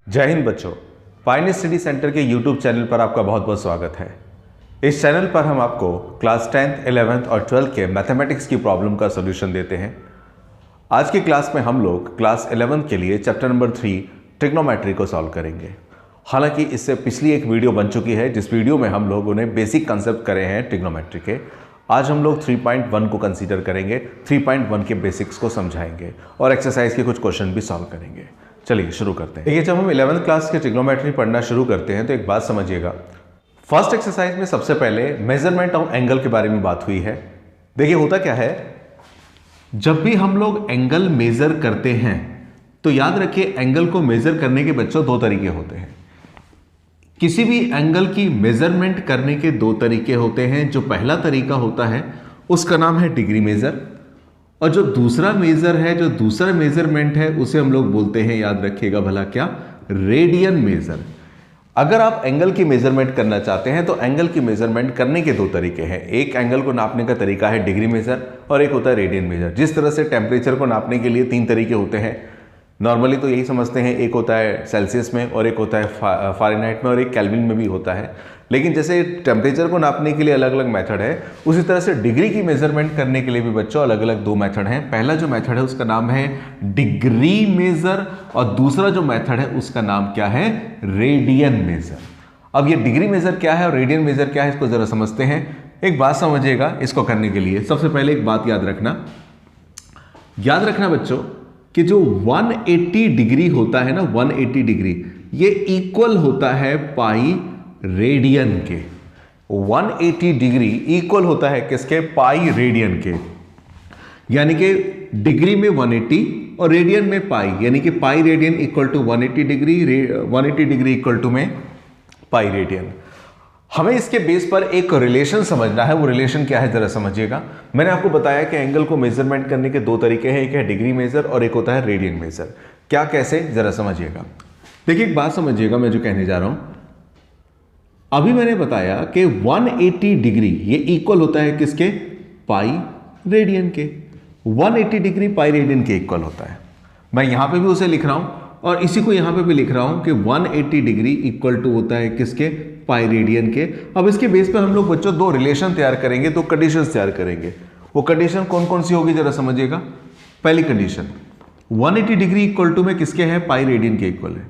जय हिंद बच्चों, Pioneer study centre के यूट्यूब चैनल पर आपका बहुत बहुत स्वागत है। इस चैनल पर हम आपको क्लास 10th, 11th और 12th के मैथमेटिक्स की प्रॉब्लम का सॉल्यूशन देते हैं। आज की क्लास में हम लोग क्लास 11th के लिए चैप्टर नंबर 3 ट्रिग्नोमेट्री को सॉल्व करेंगे। हालांकि इससे पिछली एक वीडियो बन चुकी है जिस वीडियो में हम लोगों ने बेसिक कंसेप्ट करे हैं ट्रिग्नोमेट्री के। आज हम लोग 3.1 को कंसीडर करेंगे, 3.1 के बेसिक्स को समझाएंगे और एक्सरसाइज के कुछ क्वेश्चन भी सॉल्व करेंगे। चलिए शुरू करते हैं। देखिए, जब हम 11th क्लास के ट्रिग्नोमेट्री पढ़ना शुरू करते हैं तो एक बात समझिएगा। फर्स्ट एक्सरसाइज में सबसे पहले मेजरमेंट ऑफ एंगल के बारे में बात हुई है। देखिए, होता क्या है, जब भी हम लोग एंगल मेजर करते हैं तो याद रखिए एंगल को मेजर करने के बच्चों दो तरीके होते हैं। किसी भी एंगल की मेजरमेंट करने के दो तरीके होते हैं। जो पहला तरीका होता है उसका नाम है डिग्री मेजर, और जो दूसरा मेजर है, जो दूसरा मेजरमेंट है उसे हम लोग बोलते हैं, याद रखिएगा भला क्या, रेडियन मेजर। अगर आप एंगल की मेजरमेंट करना चाहते हैं तो एंगल की मेजरमेंट करने के दो तरीके हैं। एक एंगल को नापने का तरीका है डिग्री मेजर और एक होता है रेडियन मेजर। जिस तरह से टेम्परेचर को नापने के लिए तीन तरीके होते हैं, नॉर्मली तो यही समझते हैं, एक होता है सेल्सियस में और एक होता है फ़ारेनहाइट में और एक केल्विन में भी होता है। लेकिन जैसे टेम्परेचर को नापने के लिए अलग अलग मेथड है, उसी तरह से डिग्री की मेजरमेंट करने के लिए भी बच्चों अलग अलग दो मेथड हैं। पहला जो मेथड है उसका नाम है डिग्री मेजर और दूसरा जो मेथड है उसका नाम क्या है, रेडियन मेजर। अब ये डिग्री मेजर क्या है और रेडियन मेजर क्या है, इसको जरा समझते हैं। एक बात समझिएगा, इसको करने के लिए सबसे पहले एक बात याद रखना बच्चों कि जो 180 डिग्री होता है ना, 180 डिग्री, ये इक्वल होता है पाई रेडियन के। 180 डिग्री इक्वल होता है किसके, पाई रेडियन के। यानी कि डिग्री में 180 और रेडियन में पाई, यानी कि pi radian equal to 180 degree, 180 degree equal to में पाई रेडियन। हमें इसके बेस पर एक रिलेशन समझना है। वो रिलेशन क्या है जरा समझिएगा। मैंने आपको बताया कि एंगल को मेजरमेंट करने के दो तरीके हैं, एक है डिग्री मेजर और एक होता है रेडियन मेजर। क्या, कैसे, जरा समझिएगा। देखिए, एक बात समझिएगा मैं जो कहने जा रहा हूं। अभी मैंने बताया कि 180 डिग्री ये इक्वल होता है किसके, पाई रेडियन के। 180 डिग्री पाई रेडियन के इक्वल होता है। मैं यहां पे भी उसे लिख रहा हूं और इसी को यहां पे भी लिख रहा हूं कि 180 डिग्री इक्वल टू होता है किसके, पाई रेडियन के। अब इसके बेस पे हम लोग बच्चों दो रिलेशन तैयार करेंगे, दो कंडीशंस तैयार करेंगे। वो कंडीशन कौन कौन सी होगी जरा समझिएगा। पहली कंडीशन, 180 डिग्री इक्वल टू में किसके है, पाई रेडियन के इक्वल है।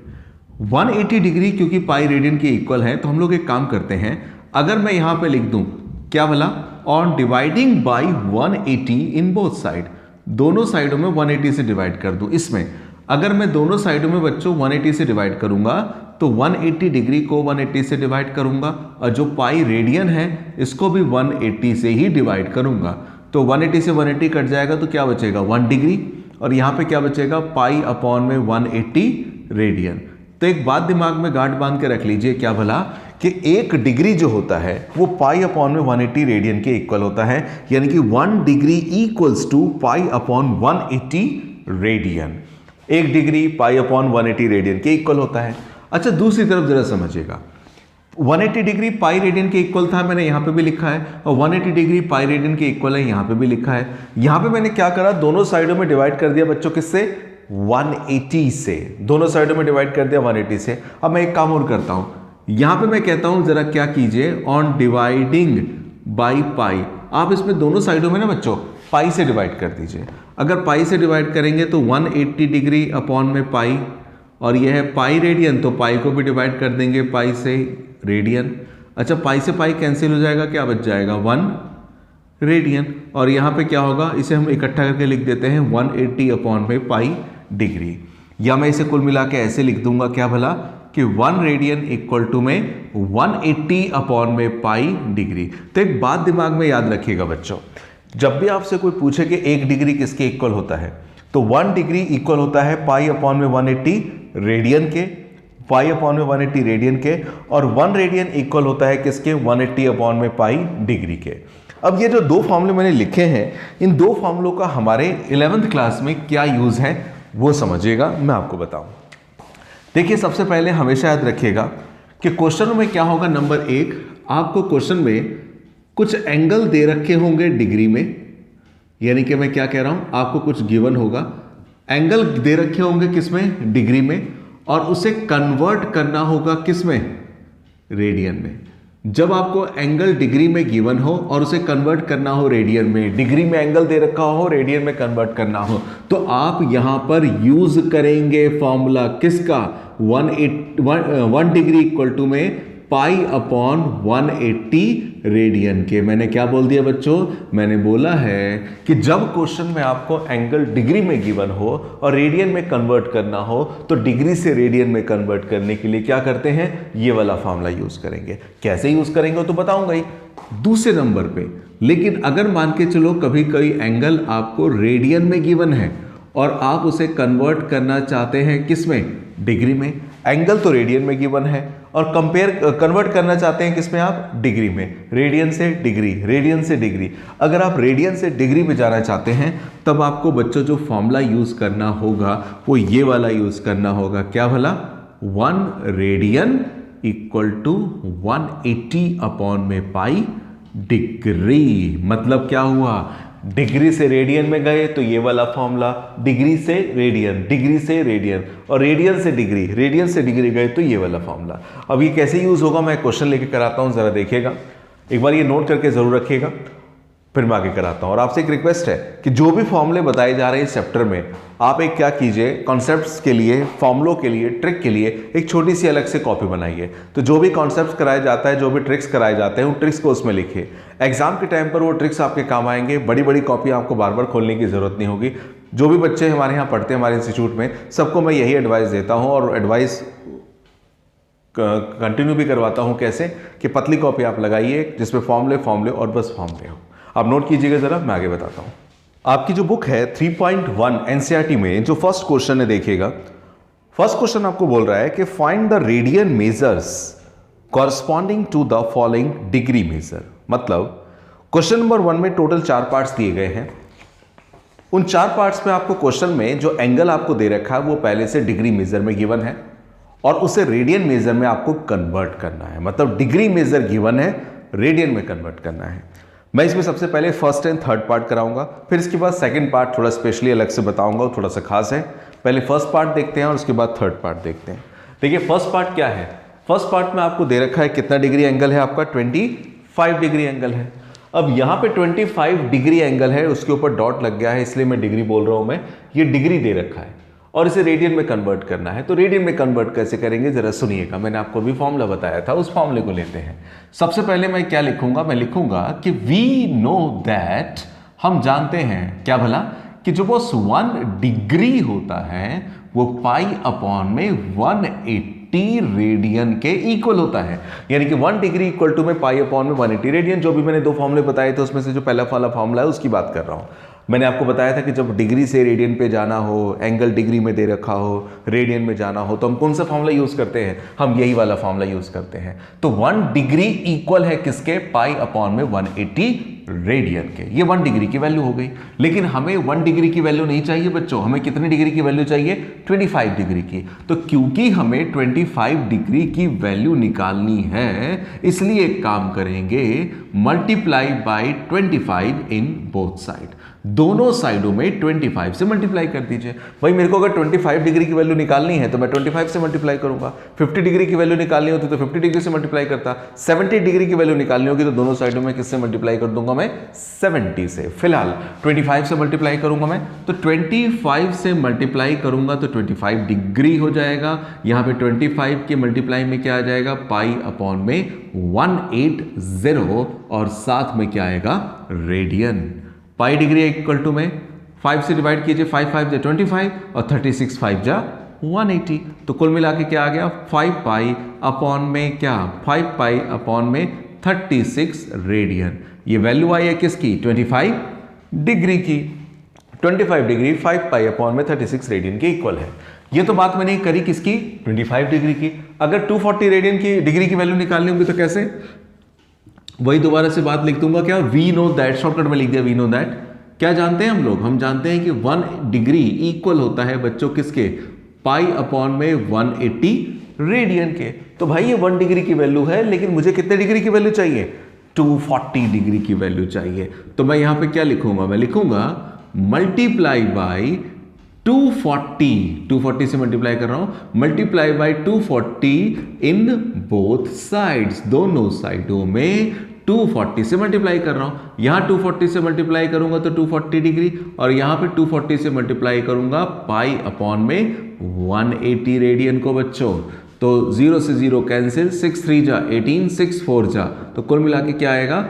180 डिग्री क्योंकि पाई रेडियन के इक्वल है तो हम लोग एक काम करते हैं, अगर मैं यहां पे लिख दूं क्या भला, on dividing by 180 in both side, दोनों साइडों में 180 से डिवाइड कर दूं। इसमें अगर मैं दोनों साइडों में बच्चों 180 से डिवाइड करूंगा तो 180 डिग्री को 180 से डिवाइड करूंगा और जो पाई रेडियन है इसको भी 180 से ही डिवाइड करूंगा। तो 180 से 180 कट जाएगा तो क्या बचेगा, 1 डिग्री, और यहां पे क्या बचेगा, पाई अपॉन में 180 रेडियन। तो एक बात दिमाग में गांठ बांध के रख लीजिए, क्या भला, कि एक डिग्री जो होता है वो पाई अपॉन में 180 रेडियन के इक्वल होता है। यानी कि 1 degree equals to pi upon 180 radian. एक डिग्री पाई अपॉन 180 रेडियन के इक्वल होता है। अच्छा, दूसरी तरफ जरा समझिएगा, 180 डिग्री पाई रेडियन के इक्वल था, मैंने यहां पे भी लिखा है, और 180 डिग्री पाई रेडियन के इक्वल है, यहां पे भी लिखा है। यहां पे मैंने क्या करा, दोनों साइडों में डिवाइड कर दिया बच्चों, किससे, 180 से। दोनों साइडों में डिवाइड कर दिया 180 से। अब मैं एक काम और करता हूं, यहां पे मैं कहता हूं जरा क्या कीजिए, ऑन डिवाइडिंग बाई पाई, आप इसमें दोनों साइडों में ना बच्चों पाई से डिवाइड कर दीजिए। अगर पाई से डिवाइड करेंगे तो 180 डिग्री अपॉन में पाई, और यह है पाई रेडियन, तो पाई को भी डिवाइड कर देंगे पाई से रेडियन। अच्छा, पाई से पाई कैंसिल हो जाएगा, क्या बच जाएगा, 1 रेडियन। और यहाँ पे क्या होगा, इसे हम इकट्ठा करके लिख देते हैं 180 अपॉन में पाई डिग्री, या मैं इसे कुल मिला के ऐसे लिख दूंगा, क्या भला, कि 1 रेडियन इक्वल टू में 180 अपॉन में पाई डिग्री। तो एक बात दिमाग में याद रखिएगा बच्चों, जब भी आपसे कोई पूछे कि 1 डिग्री किसके इक्वल होता है, तो 1 डिग्री इक्वल होता है पाई अपॉन में 180 रेडियन के, पाई अपॉन में 180 रेडियन के, और 1 रेडियन इक्वल होता है किसके, 180 अपॉन में पाई डिग्री के। अब ये जो दो फॉर्मूले मैंने लिखे हैं, इन दो फॉर्मूलों का हमारे 11th क्लास में क्या यूज है वो समझिएगा, मैं आपको बताऊं। देखिए, सबसे पहले हमेशा याद रखिएगा कि क्वेश्चन में क्या होगा, नंबर 1, आपको क्वेश्चन में कुछ एंगल दे रखे होंगे डिग्री में, यानी कि मैं क्या कह रहा हूं, आपको कुछ गिवन होगा, एंगल दे रखे होंगे किसमें, डिग्री में, और उसे कन्वर्ट करना होगा किस में, रेडियन में। जब आपको एंगल डिग्री में गिवन हो और उसे कन्वर्ट करना हो रेडियन में, डिग्री में एंगल दे रखा हो, रेडियन में कन्वर्ट करना हो, तो आप यहां पर यूज करेंगे फॉर्मूला किसका, 1 डिग्री इक्वल टू में पाई अपॉन 180 रेडियन के। मैंने क्या बोल दिया बच्चों, मैंने बोला है कि जब क्वेश्चन में आपको एंगल डिग्री में गिवन हो और रेडियन में कन्वर्ट करना हो तो डिग्री से रेडियन में कन्वर्ट करने के लिए क्या करते हैं, ये वाला फॉर्मूला यूज करेंगे। कैसे यूज करेंगे तो बताऊंगा ही दूसरे नंबर पे। लेकिन अगर मान के चलो कभी कोई एंगल आपको रेडियन में गिवन है और आप उसे कन्वर्ट करना चाहते हैं किस में, डिग्री में। एंगल तो रेडियन में गिवन है और कन्वर्ट करना चाहते हैं किस में आप, डिग्री में। रेडियन से डिग्री, रेडियन से डिग्री। अगर आप रेडियन से डिग्री में जाना चाहते हैं तब आपको बच्चों जो फॉर्मूला यूज करना होगा वो ये वाला यूज करना होगा। क्या भला, 1 रेडियन इक्वल टू 180 अपॉन में पाई डिग्री। मतलब क्या हुआ, डिग्री से रेडियन में गए तो ये वाला फॉर्मूला, डिग्री से रेडियन, डिग्री से रेडियन, और रेडियन से डिग्री, रेडियन से डिग्री गए तो ये वाला फॉर्मूला। अब ये कैसे यूज होगा मैं क्वेश्चन लेके कराता हूं, जरा देखिएगा एक बार, ये नोट करके जरूर रखिएगा, फिर मैं आगे कराता हूं। और आपसे एक रिक्वेस्ट है कि जो भी फॉर्मूले बताए जा रहे हैं इस चैप्टर में, आप एक क्या कीजिए, कॉन्सेप्ट्स के लिए, फॉर्मूलों के लिए, ट्रिक के लिए एक छोटी सी अलग से कॉपी बनाइए। तो जो भी कॉन्सेप्ट्स कराया जाता है, जो भी ट्रिक्स कराए जाते हैं, उन ट्रिक्स को उसमें लिखिए। एग्जाम के टाइम पर वो ट्रिक्स आपके काम आएंगे। बड़ी बड़ी कॉपी आपको बार बार खोलने की जरूरत नहीं होगी। जो भी बच्चे हमारे यहाँ पढ़ते हैं हमारे इंस्टीट्यूट में, सबको मैं यही एडवाइस देता हूँ और एडवाइस कंटिन्यू भी करवाता हूँ। कैसे कि पतली कॉपी आप लगाइए जिसमें फॉर्मूले और बस फॉर्मूले हो। आप नोट कीजिएगा जरा, मैं आगे बताता हूँ। आपकी जो बुक है 3.1 एनसीईआरटी में जो फर्स्ट क्वेश्चन है, देखिएगा फर्स्ट क्वेश्चन आपको बोल रहा है कि find the radian measures corresponding to the following degree measure. मतलब क्वेश्चन नंबर 1 में टोटल 4 पार्ट्स दिए गए हैं। उन 4 पार्ट्स में आपको क्वेश्चन में जो एंगल आपको दे रखा है वो पहले से डिग्री मेजर में गिवन है और उसे रेडियन मेजर में आपको कन्वर्ट करना है। मतलब डिग्री मेजर गिवन है, रेडियन में कन्वर्ट करना है। मैं इसमें सबसे पहले फर्स्ट एंड थर्ड पार्ट कराऊंगा, फिर इसके बाद सेकंड पार्ट थोड़ा स्पेशली अलग से बताऊंगा, थोड़ा सा खास है। पहले फर्स्ट पार्ट देखते हैं और उसके बाद थर्ड पार्ट देखते हैं। देखिए फर्स्ट पार्ट क्या है, फर्स्ट पार्ट में आपको दे रखा है कितना डिग्री एंगल है आपका, 25 डिग्री एंगल है। अब यहाँ पे 25 डिग्री एंगल है, उसके ऊपर डॉट लग गया है इसलिए मैं डिग्री बोल रहा हूँ। मैं ये डिग्री दे रखा है और इसे रेडियन में कन्वर्ट करना है। तो रेडियन में कन्वर्ट कैसे करेंगे जरा सुनिएगा। मैंने आपको भी फॉर्मूला बताया था, उस फॉर्मूले को लेते हैं। सबसे पहले मैं क्या लिखूंगा, मैं लिखूंगा कि वी नो दैट, हम जानते हैं क्या भला, कि जो बस 1 डिग्री होता है वो पाई अपॉन में 180 रेडियन के इक्वल होता है। यानी कि 1 डिग्री इक्वल टू में पाई अपॉन में 180 रेडियन। जो भी मैंने 2 फॉर्मूले बताए थे उसमें से जो पहला वाला फॉर्मूला है उसकी बात कर रहा हूं। मैंने आपको बताया था कि जब डिग्री से रेडियन पे जाना हो, एंगल डिग्री में दे रखा हो, रेडियन में जाना हो, तो हम कौन सा फॉर्मूला यूज करते हैं, हम यही वाला फॉर्मूला यूज करते हैं। तो 1 डिग्री इक्वल है किसके, पाई अपॉन में 180 रेडियन के। ये 1 डिग्री की वैल्यू हो गई। लेकिन हमें 1 डिग्री की वैल्यू नहीं चाहिए बच्चों, हमें कितने डिग्री की वैल्यू चाहिए, 25 डिग्री की। तो क्योंकि हमें 25 डिग्री की वैल्यू निकालनी है, इसलिए एक काम करेंगे, multiply by 25 in both side. दोनों साइडों में 25 से मल्टीप्लाई कर दीजिए। भाई मेरे को अगर 25 डिग्री की वैल्यू निकालनी है तो मैं 25 से मल्टीप्लाई करूंगा। 50 डिग्री की वैल्यू निकालनी होती तो 50 डिग्री से मल्टीप्लाई करता। 70 डिग्री की वैल्यू निकालनी होगी तो दोनों साइडों में किससे मल्टीप्लाई कर दूंगा मैं, 70 से। फिलहाल 25 से मल्टीप्लाई करूंगा मैं, तो 25 से मल्टीप्लाई करूंगा तो 25 डिग्री हो जाएगा। यहां पे 25 के मल्टीप्लाई में क्या आ जाएगा, पाई अपॉन में 180 और साथ में क्या आएगा, radian. Pi degree equal to में 5 से डिवाइड कीजिए, 5 5 जा 25 और 36 5 जा 180। तो कुल मिला के क्या आ गया, 5 पाई अपॉन में क्या, 5 पाई अपॉन में 36 रेडियन। ये वैल्यू आई है किसकी, 25 डिग्री की। 25 डिग्री 5 पाई अपॉन में 36 रेडियन के इक्वल है। ये तो बात मैंने करी किसकी, 25 डिग्री की। अगर 240 रेडियन की डिग्री की वैल्यू निकालनी होगी तो कैसे, वही दोबारा से बात लिख दूंगा, क्या, वी नो दैट, शॉर्टकट में लिख दिया वी नो दैट। क्या जानते हैं हम लोग, हम जानते हैं कि 1 डिग्री इक्वल होता है बच्चों किसके, पाई अपॉन में 180 रेडियन के। तो भाई ये 1 डिग्री की वैल्यू है, लेकिन मुझे कितने डिग्री की वैल्यू चाहिए, 240 डिग्री की वैल्यू चाहिए। तो मैं यहां पे क्या लिखूंगा, मैं लिखूंगा मल्टीप्लाई बाई 240 से मल्टीप्लाई कर रहा हूं, multiply by 240 in both sides, दोनों साइडों में 240 से मल्टीप्लाई कर रहा हूं। यहां 240 से मल्टीप्लाई करूंगा तो 240 डिग्री, और यहां पे 240 से मल्टीप्लाई करूंगा पाई अपॉन में 180 रेडियन को बच्चों। तो 0 से 0 कैंसिल, 6 3 जा 18, 6 4 जा, तो कुल मिला के क्या आएगा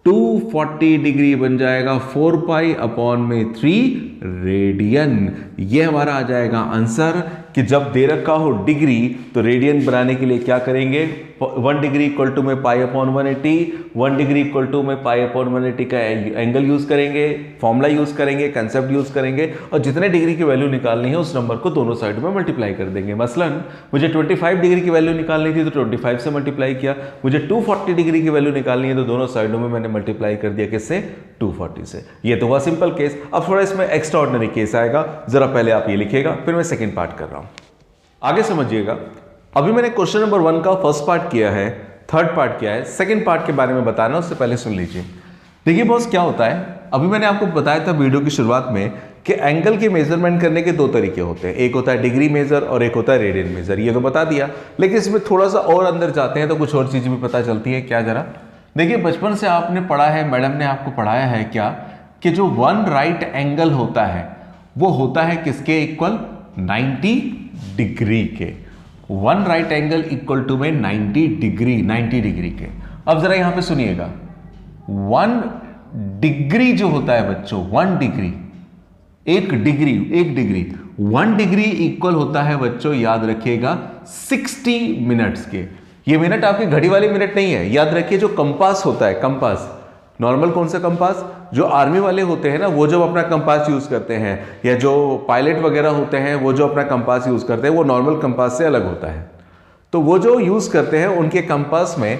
240 डिग्री बन जाएगा 4 पाई अपॉन में 3 रेडियन। ये हमारा आ जाएगा आंसर कि जब दे रखा हो डिग्री तो रेडियन बनाने के लिए क्या करेंगे, 1 डिग्री इक्वल टू में pi upon 180, 1 degree equal to में पाई अपॉन 180 का एंगल यूज करेंगे, फॉर्मूला यूज करेंगे, कंसेप्ट यूज करेंगे, और जितने डिग्री की वैल्यू निकालनी है उस नंबर को दोनों साइड में मल्टीप्लाई कर देंगे। मसलन मुझे 25 डिग्री की वैल्यू निकालनी थी तो 25 से मल्टीप्लाई किया, मुझे 240 डिग्री की वैल्यू निकालनी है तो दोनों साइडों में मैंने मल्टीप्लाई कर दिया किससे, 240 से। ये तो हुआ सिंपल केस। अब थोड़ा इसमें एक्स्ट्रा ऑर्डिनरी केस आएगा, जरा पहले आप ये लिखिएगा, फिर मैं सेकंड पार्ट कर रहा हूं, आगे समझिएगा। अभी मैंने क्वेश्चन नंबर 1 का फर्स्ट पार्ट किया है, थर्ड पार्ट किया है, सेकंड पार्ट के बारे में बताना, उससे पहले सुन लीजिए। देखिए बॉस क्या होता है, अभी मैंने आपको बताया था वीडियो की शुरुआत में कि एंगल के मेजरमेंट करने के 2 तरीके होते हैं, एक होता है डिग्री मेजर और एक होता है रेडियन मेजर। ये तो बता दिया, लेकिन इसमें थोड़ा सा और अंदर जाते हैं तो कुछ और चीज़ भी पता चलती है। क्या जरा देखिए, बचपन से आपने पढ़ा है, मैडम ने आपको पढ़ाया है क्या, कि जो 1 राइट एंगल होता है वो होता है किसके इक्वल, 90 डिग्री के। 1 राइट एंगल इक्वल टू में 90 डिग्री के। अब जरा यहां पे सुनिएगा, 1 डिग्री जो होता है बच्चों, 1 डिग्री, 1 डिग्री इक्वल होता है बच्चों, याद रखिएगा 60 मिनट्स के। ये मिनट आपकी घड़ी वाले मिनट नहीं है, याद रखिए जो कंपास होता है, कंपास नॉर्मल कौन सा कंपास, जो आर्मी वाले होते हैं ना, वो जब अपना कंपास यूज करते हैं, या जो पायलट वगैरह होते हैं वो जो अपना कंपास यूज करते हैं, वो नॉर्मल कंपास से अलग होता है। तो वो जो यूज करते हैं उनके कंपास में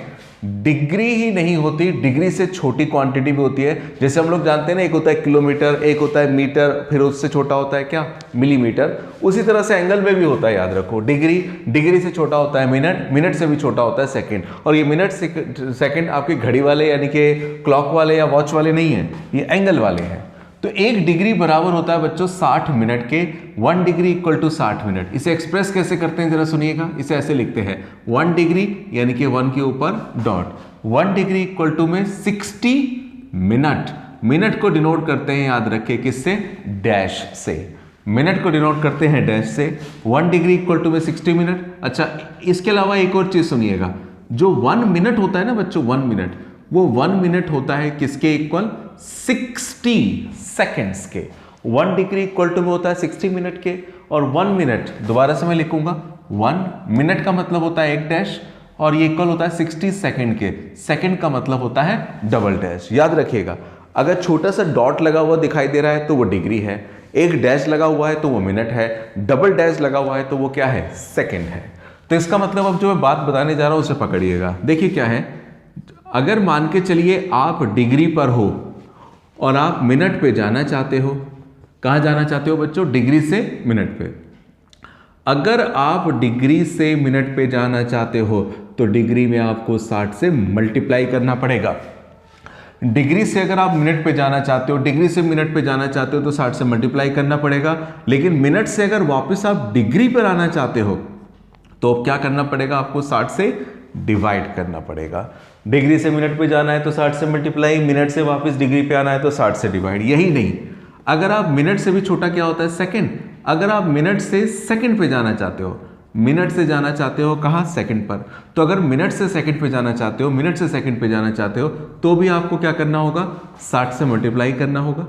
डिग्री ही नहीं होती, डिग्री से छोटी क्वांटिटी भी होती है। जैसे हम लोग जानते हैं ना, एक होता है किलोमीटर, एक होता है मीटर, फिर उससे छोटा होता है क्या, मिलीमीटर। उसी तरह से एंगल में भी होता है, याद रखो, डिग्री से छोटा होता है मिनट, मिनट से भी छोटा होता है सेकंड। और ये मिनट सेकंड आपकी घड़ी वाले यानी कि क्लॉक वाले या वॉच वाले नहीं है, ये एंगल वाले हैं। तो 1 डिग्री बराबर होता है बच्चों 60 मिनट के। 1 डिग्री इक्वल टू 60 मिनट। इसे एक्सप्रेस कैसे करते हैं जरा सुनिएगा, इसे ऐसे लिखते हैं, 1 डिग्री यानी कि 1 के ऊपर डॉट, 1 डिग्री इक्वल टू में 60 मिनट। मिनट को डिनोट करते हैं, याद रखिए किससे, डैश से। मिनट को डिनोट करते हैं डैश से। 1 डिग्री इक्वल टू में 60 मिनट। अच्छा, इसके अलावा एक और चीज सुनिएगा, जो 1 मिनट होता है ना बच्चों, 1 मिनट, वो 1 मिनट होता है किसके इक्वल, 60 सेकेंड्स के। 1 डिग्री इक्वल टू में होता है 60 मिनट के, और 1 मिनट दोबारा से मैं लिखूंगा, 1 मिनट का मतलब होता है 1 डैश, और ये इक्वल होता है 60 सेकंड के। सेकंड का मतलब होता है डबल डैश। याद रखिएगा, अगर छोटा सा डॉट लगा हुआ दिखाई दे रहा है तो वो डिग्री है, एक डैश लगा हुआ है तो वो मिनट है, डबल डैश लगा हुआ है तो वो क्या है, सेकंड है। तो इसका मतलब अब जो मैं बात बताने जा रहा हूं उसे पकड़िएगा। देखिए क्या है, अगर मान के चलिए आप डिग्री पर हो और आप मिनट पे जाना चाहते हो, कहां जाना चाहते हो बच्चों, डिग्री से मिनट पे। अगर आप डिग्री से मिनट पे जाना चाहते हो तो डिग्री में आपको 60 से मल्टीप्लाई करना पड़ेगा। डिग्री से अगर आप मिनट पे जाना चाहते हो, डिग्री से मिनट पे जाना चाहते हो तो 60 से मल्टीप्लाई करना पड़ेगा। लेकिन मिनट से अगर वापस आप डिग्री पर आना चाहते हो तो क्या करना पड़ेगा, आपको 60 से डिवाइड करना पड़ेगा। डिग्री से मिनट पे जाना है तो 60 से मल्टीप्लाई, मिनट से वापस डिग्री पे आना है तो 60 से डिवाइड। यही नहीं, अगर आप मिनट से भी छोटा क्या होता है, सेकंड। अगर आप मिनट से सेकंड पे जाना चाहते हो, मिनट से जाना चाहते हो कहाँ, सेकंड पर, तो अगर मिनट से सेकंड पे जाना चाहते हो, मिनट से सेकंड पे जाना चाहते हो तो भी आपको क्या करना होगा, 60 से मल्टीप्लाई करना होगा।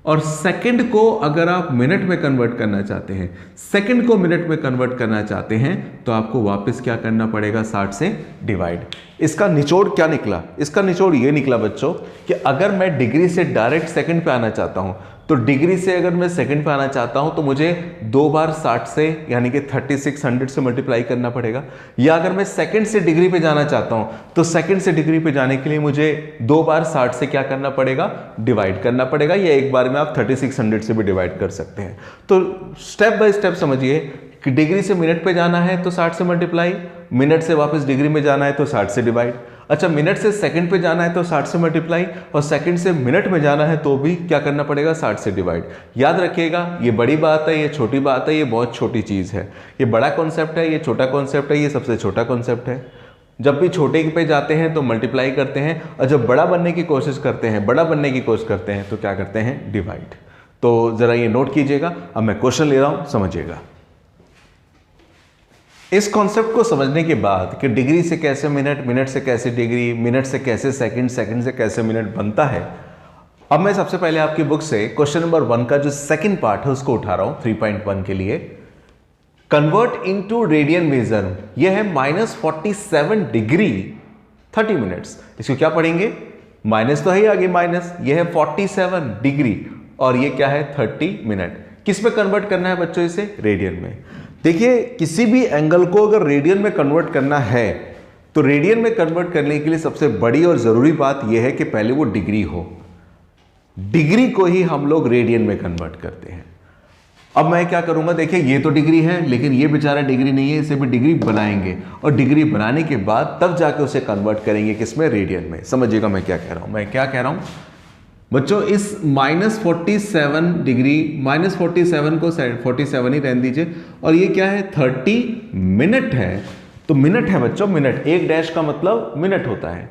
और सेकंड को अगर आप मिनट में कन्वर्ट करना चाहते हैं, सेकंड को मिनट में कन्वर्ट करना चाहते हैं तो आपको वापस क्या करना पड़ेगा, 60 से डिवाइड। इसका निचोड़ क्या निकला, इसका निचोड़ ये निकला बच्चों कि अगर मैं डिग्री से डायरेक्ट सेकंड पे आना चाहता हूं तो डिग्री से अगर मैं सेकंड पे आना चाहता हूं तो मुझे 2 बार 60 से यानी कि 3600 से मल्टीप्लाई करना पड़ेगा। या अगर मैं सेकंड से डिग्री पे जाना चाहता हूं तो सेकंड से डिग्री पे जाने के लिए मुझे 2 बार 60 से क्या करना पड़ेगा, डिवाइड करना पड़ेगा। या एक बार में आप 3600 से भी डिवाइड कर सकते हैं। तो स्टेप बाय स्टेप समझिए कि डिग्री से मिनट पे जाना है तो 60 से मल्टीप्लाई, मिनट से वापस डिग्री में जाना है तो 60 से डिवाइड। अच्छा, मिनट से सेकंड पे जाना है तो 60 से मल्टीप्लाई, और सेकंड से मिनट में जाना है तो भी क्या करना पड़ेगा, 60 से डिवाइड। याद रखिएगा, ये बड़ी बात है, ये छोटी बात है, ये बहुत छोटी चीज़ है। ये बड़ा कॉन्सेप्ट है, ये छोटा कॉन्सेप्ट है, ये सबसे छोटा कॉन्सेप्ट है। जब भी छोटे पे जाते हैं तो मल्टीप्लाई करते हैं, और जब बड़ा बनने की कोशिश करते हैं, बड़ा बनने की कोशिश करते हैं तो क्या करते हैं, डिवाइड। तो ज़रा ये नोट कीजिएगा। अब मैं क्वेश्चन ले रहा हूँ, समझिएगा। इस कॉन्सेप्ट को समझने के बाद कि डिग्री से कैसे मिनट, मिनट से कैसे डिग्री, मिनट से कैसे सेकंड, सेकंड से कैसे मिनट बनता है, अब मैं सबसे पहले आपकी बुक से क्वेश्चन नंबर 1 का जो सेकंड पार्ट है उसको उठा रहा हूं 3.1 के लिए। कन्वर्ट इनटू रेडियन मेजर, यह है -47 डिग्री 30 मिनट्स। इसको क्या पढ़ेंगे, माइनस तो है ही आगे माइनस, यह है 47 डिग्री और ये क्या है 30 मिनट। किस में कन्वर्ट करना है बच्चों, इसे रेडियन में। देखिए, किसी भी एंगल को अगर रेडियन में कन्वर्ट करना है तो रेडियन में कन्वर्ट करने के लिए सबसे बड़ी और जरूरी बात यह है कि पहले वो डिग्री हो। डिग्री को ही हम लोग रेडियन में कन्वर्ट करते हैं। अब मैं क्या करूंगा, देखिए ये तो डिग्री है, लेकिन ये बेचारा डिग्री नहीं है, इसे भी डिग्री बनाएंगे, और डिग्री बनाने के बाद तब जाके उसे कन्वर्ट करेंगे किसमें, रेडियन में। समझिएगा मैं क्या कह रहा हूं। मैं क्या कह रहा हूं बच्चों, इस -47 डिग्री, -47 को 47 ही रहने दीजिए, और ये क्या है 30 मिनट है। तो मिनट है बच्चों, मिनट, एक डैश का मतलब मिनट होता है।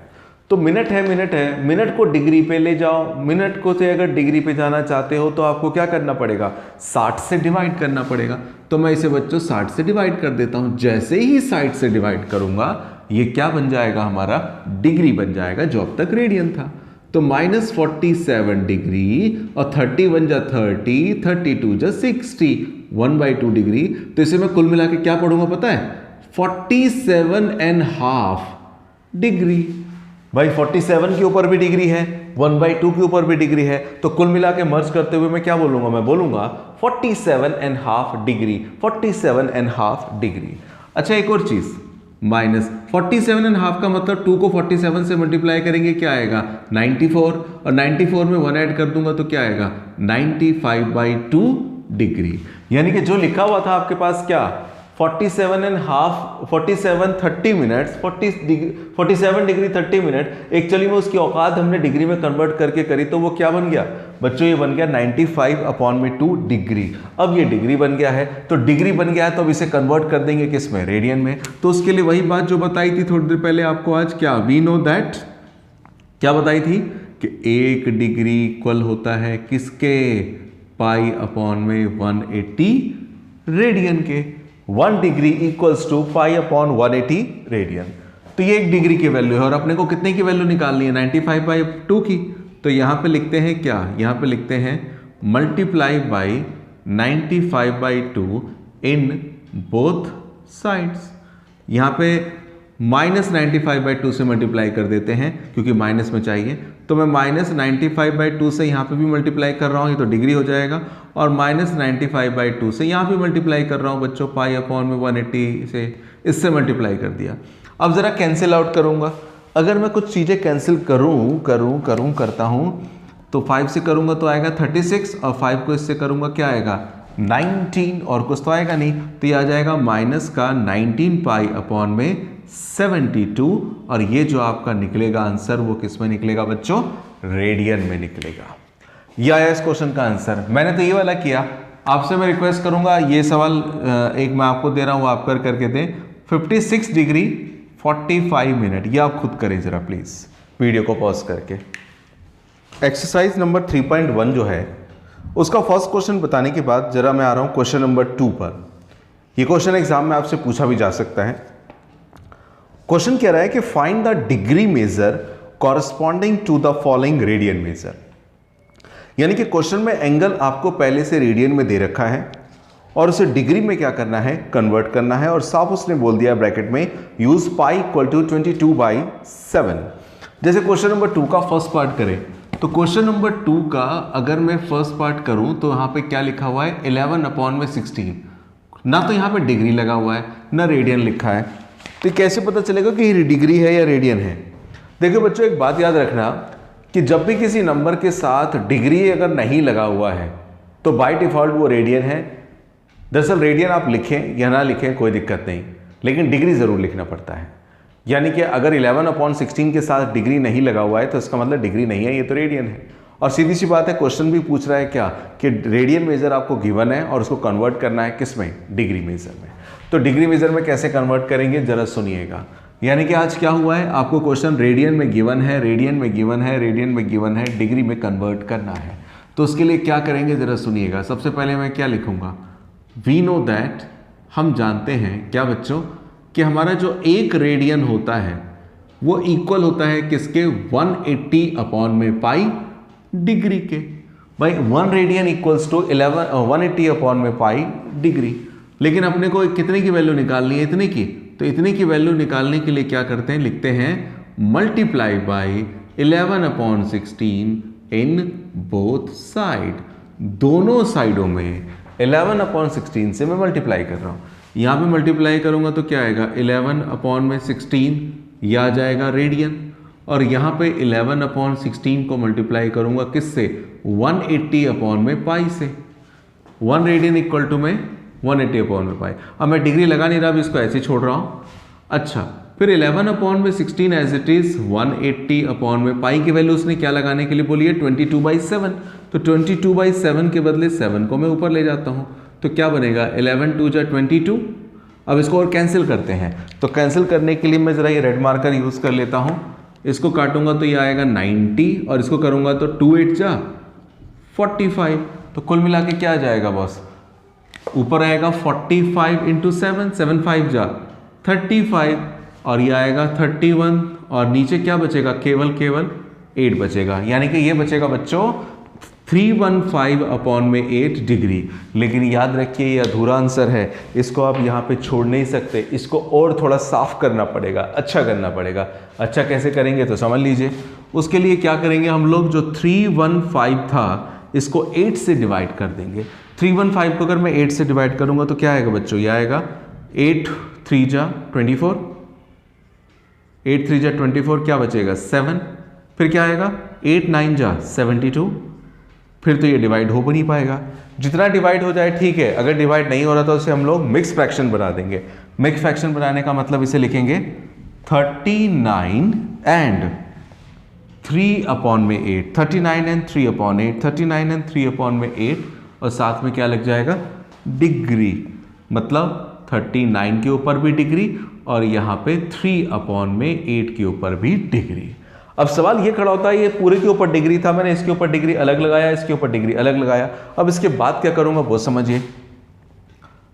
तो मिनट है, मिनट है, मिनट को डिग्री पे ले जाओ। मिनट को से अगर डिग्री पे जाना चाहते हो तो आपको क्या करना पड़ेगा, 60 से डिवाइड करना पड़ेगा। तो मैं इसे बच्चों 60 से डिवाइड कर देता हूं। जैसे ही 60 से डिवाइड करूंगा ये क्या बन जाएगा, हमारा डिग्री बन जाएगा, जो अब तक रेडियन था। तो -47 डिग्री और 30 बन जा 30, 32 जा 60, 1/2 डिग्री। तो इसे मैं कुल मिला के क्या पढ़ूंगा पता है, 47.5 डिग्री। भाई 47 के ऊपर भी डिग्री है, 1/2 के ऊपर भी डिग्री है, तो कुल मिला के मर्ज करते हुए मैं क्या बोलूंगा, मैं बोलूंगा 47.5 डिग्री, 47.5 डिग्री। अच्छा, एक और चीज, -47.5 का मतलब 2 को 47 से मल्टीप्लाई करेंगे, क्या आएगा 94, और 94 में 1 ऐड कर दूंगा तो क्या आएगा 95/2 डिग्री। यानी कि जो लिखा हुआ था आपके पास क्या 47 30 मिनट्स, 47 डिग्री 30 मिनट, एक्चुअली में उसकी औकात हमने डिग्री में कन्वर्ट करके करी, तो वो क्या बन गया बच्चों, ये बन गया 95/2 डिग्री। अब ये डिग्री बन गया है, तो डिग्री बन गया है तो अब इसे कन्वर्ट कर देंगे किस में, रेडियन में। तो उसके लिए वही बात जो बताई थी थोड़ी देर पहले आपको आज, क्या वी नो दैट, क्या बताई थी कि 1 डिग्री इक्वल होता है किसके, π/180 रेडियन के। 1 डिग्री इक्वल्स टू π/180 रेडियन। तो ये 1 डिग्री की वैल्यू है, और अपने को कितने की वैल्यू निकालनी है, 95/2 की। तो यहां पे लिखते हैं क्या, यहां पे लिखते हैं multiply by 95/2 in both sides. यहां पे -95/2 से मल्टीप्लाई कर देते हैं क्योंकि माइनस में चाहिए, तो मैं -95/2 से यहाँ पे भी मल्टीप्लाई कर रहा हूँ, ये तो डिग्री हो जाएगा, और -95/2 से यहाँ पे मल्टीप्लाई कर रहा हूँ बच्चों, π/180 से, इससे मल्टीप्लाई कर दिया। अब ज़रा कैंसिल आउट करूँगा, अगर मैं कुछ चीज़ें कैंसिल करता हूँ तो 5 से करूँगा तो आएगा 36, और 5 को इससे करूँगा क्या आएगा 19, और कुछ तो आएगा नहीं, तो ये आ जाएगा माइनस का 19π/72, और ये जो आपका निकलेगा आंसर वो किस में निकलेगा बच्चों, रेडियन में निकलेगा। ये आया इस क्वेश्चन का आंसर। मैंने तो ये वाला किया, आपसे मैं रिक्वेस्ट करूंगा ये सवाल एक मैं आपको दे रहा हूं, आप करके दें। 56 डिग्री 45 मिनट, ये आप खुद करें जरा प्लीज, वीडियो को पॉज करके। एक्सरसाइज नंबर 3.1 जो है उसका फर्स्ट क्वेश्चन बताने के बाद जरा मैं आ रहा हूं क्वेश्चन नंबर 2 पर। ये क्वेश्चन एग्जाम में आपसे पूछा भी जा सकता है। क्वेश्चन कह रहा है कि find the degree measure corresponding to the following radian measure. यानी कि क्वेश्चन में एंगल आपको पहले से रेडियन में दे रखा है और उसे डिग्री में क्या करना है, कन्वर्ट करना है, और साफ उसने बोल दिया ब्रैकेट में यूज पाई इक्वल टू 22/7। जैसे क्वेश्चन नंबर 2 का फर्स्ट पार्ट करें तो क्वेश्चन नंबर 2 का अगर मैं फर्स्ट पार्ट करूं तो यहाँ पे क्या लिखा हुआ है 11/16, ना तो यहाँ पे डिग्री लगा हुआ है ना रेडियन लिखा है, तो कैसे पता चलेगा कि ये डिग्री है या रेडियन है। देखिए बच्चों एक बात याद रखना कि जब भी किसी नंबर के साथ डिग्री अगर नहीं लगा हुआ है तो बाय डिफॉल्ट वो रेडियन है। दरअसल रेडियन आप लिखें या ना लिखें कोई दिक्कत नहीं, लेकिन डिग्री ज़रूर लिखना पड़ता है। यानी कि अगर 11/16 के साथ डिग्री नहीं लगा हुआ है तो इसका मतलब डिग्री नहीं है, ये तो रेडियन है। और सीधी सी बात है, क्वेश्चन भी पूछ रहा है क्या कि रेडियन मेजर आपको गिवन है और उसको कन्वर्ट करना है किस में, डिग्री मेजर में। तो डिग्री मेजर में कैसे कन्वर्ट करेंगे जरा सुनिएगा। यानी कि आज क्या हुआ है, आपको क्वेश्चन रेडियन में गिवन है, रेडियन में गिवन है, रेडियन में गिवन है, डिग्री में कन्वर्ट करना है। तो उसके लिए क्या करेंगे जरा सुनिएगा। सबसे पहले मैं क्या लिखूंगा, वी नो दैट, हम जानते हैं क्या बच्चों कि हमारा जो एक रेडियन होता है वो इक्वल होता है किसके, 180 अपॉन में पाई डिग्री के। भाई 1 रेडियन इक्वल्स टू 180 अपॉन में पाई डिग्री। लेकिन अपने को कितने की वैल्यू निकालनी है, इतने की। तो इतने की वैल्यू निकालने के लिए क्या करते हैं, लिखते हैं multiply by 11/16 in both side, दोनों साइडों में 11/16 से मैं मल्टीप्लाई कर रहा हूँ। यहाँ पे मल्टीप्लाई करूँगा तो क्या आएगा, 11/16 यह आ जाएगा रेडियन, और यहाँ पे 11/16 को मल्टीप्लाई करूँगा किससे, 180 अपॉन में पाई से। 1 रेडियन इक्वल टू में 180 अपॉन में पाई। अब मैं डिग्री लगा नहीं रहा, अब इसको ऐसे छोड़ रहा हूँ। अच्छा, फिर 11/16 एज इट इज 180 अपॉन में पाई की वैल्यू उसने क्या लगाने के लिए बोली है, 22/7। तो 22/7 के बदले 7 को मैं ऊपर ले जाता हूँ, तो क्या बनेगा, 11 2 जा 22। अब इसको और कैंसिल करते हैं, तो कैंसिल करने के लिए मैं ज़रा ये रेड मार्कर यूज़ कर लेता हूँ। इसको काटूंगा तो ये आएगा 90, और इसको करूँगा तो 2 8 जा 45। तो कुल मिला के क्या आ जाएगा बॉस, ऊपर आएगा 45 इंटू 7, 7 5 जा 35, और ये आएगा 31, और नीचे क्या बचेगा, केवल 8 बचेगा। यानी कि ये बचेगा बच्चों 315 अपॉन में 8 डिग्री। लेकिन याद रखिए ये अधूरा आंसर है, इसको आप यहाँ पे छोड़ नहीं सकते, इसको और थोड़ा साफ करना पड़ेगा, अच्छा करना पड़ेगा। अच्छा कैसे करेंगे तो समझ लीजिए। उसके लिए क्या करेंगे हम लोग, जो 315 था इसको 8 से डिवाइड कर देंगे। 315 को अगर मैं 8 से डिवाइड करूंगा तो क्या आएगा बच्चों, ये आएगा 8 3 जा 24, 8 3 जा 24, क्या बचेगा 7, फिर क्या आएगा 8 9 जा 72। फिर तो ये डिवाइड हो नहीं पाएगा, जितना डिवाइड हो जाए ठीक है, अगर डिवाइड नहीं हो रहा तो उसे हम लोग मिक्स फ्रैक्शन बना देंगे। मिक्स फ्रैक्शन बनाने का मतलब इसे लिखेंगे 39 एंड 3 अपॉन में 8, 39 एंड 3 अपॉन 8, 39 एंड 3 अपॉन में 8, और साथ में क्या लग जाएगा, डिग्री। मतलब 39 के ऊपर भी डिग्री और यहाँ पे 3 अपॉन में 8 के ऊपर भी डिग्री। अब सवाल ये खड़ा होता है, ये पूरे के ऊपर डिग्री था, मैंने इसके ऊपर डिग्री अलग लगाया, इसके ऊपर डिग्री अलग लगाया। अब इसके बाद क्या करूंगा वो समझिए।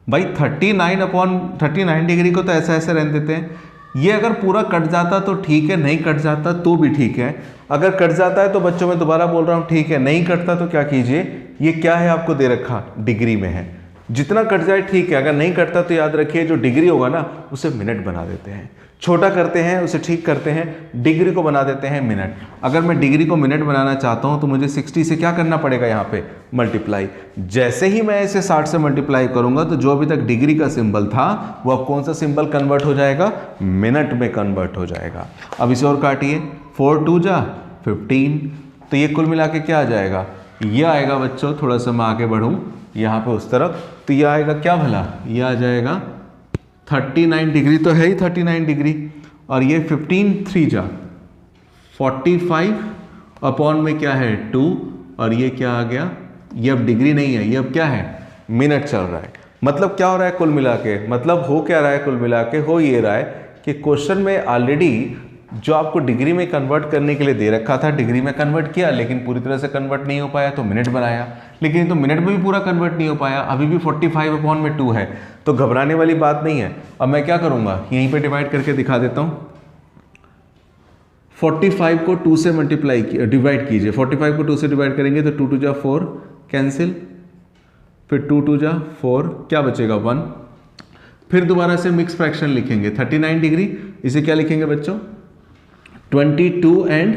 भाई 39 डिग्री को तो ऐसा ऐसा रहने देते हैं। ये अगर पूरा कट जाता तो ठीक है, नहीं कट जाता तो भी ठीक है। अगर कट जाता है तो बच्चों मैं दोबारा बोल रहा हूँ ठीक है, नहीं कटता तो क्या कीजिए, ये क्या है आपको दे रखा, डिग्री में है, जितना कट जाए ठीक है। अगर नहीं कटता तो याद रखिए जो डिग्री होगा ना उसे मिनट बना देते हैं, छोटा करते हैं उसे ठीक करते हैं, डिग्री को बना देते हैं मिनट। अगर मैं डिग्री को मिनट बनाना चाहता हूं तो मुझे 60 से क्या करना पड़ेगा, यहाँ पे मल्टीप्लाई। जैसे ही मैं इसे 60 से मल्टीप्लाई करूंगा तो जो अभी तक डिग्री का सिंबल था वो अब कौन सा सिंबल कन्वर्ट हो जाएगा, मिनट में कन्वर्ट हो जाएगा। अब इसे और काटिए, 4 2 जा 15, तो ये कुल मिला के क्या आ जाएगा, ये आएगा बच्चों, थोड़ा सा मैं आगे बढ़ूँ यहाँ पे उस तरफ, तो ये आएगा क्या भला, ये आ जाएगा 39 डिग्री, तो है ही 39 डिग्री, और ये 15 3 जा 45 अपॉन में क्या है 2, और ये क्या आ गया, ये अब डिग्री नहीं है, ये अब क्या है, मिनट चल रहा है। मतलब क्या हो रहा है कुल मिला के, मतलब हो क्या रहा है कुल मिला के, हो ये रहा है कि क्वेश्चन में ऑलरेडी जो आपको डिग्री में कन्वर्ट करने के लिए दे रखा था, डिग्री में कन्वर्ट किया, लेकिन पूरी तरह से कन्वर्ट नहीं हो पाया तो मिनट बनाया, लेकिन तो मिनट में भी पूरा कन्वर्ट नहीं हो पाया, अभी भी 45 अपॉन में 2 है, तो घबराने वाली बात नहीं है। अब मैं क्या करूंगा, यहीं पे डिवाइड करके दिखा देता हूं। 45 को 2 से मल्टीप्लाई डिवाइड कीजिए, 45 को 2 से डिवाइड करेंगे तो 2 2 जा 4 कैंसिल, फिर 2 2 जा 4, क्या बचेगा 1, फिर दोबारा से मिक्स फ्रैक्शन लिखेंगे 39 डिग्री, इसे क्या लिखेंगे बच्चों 22 एंड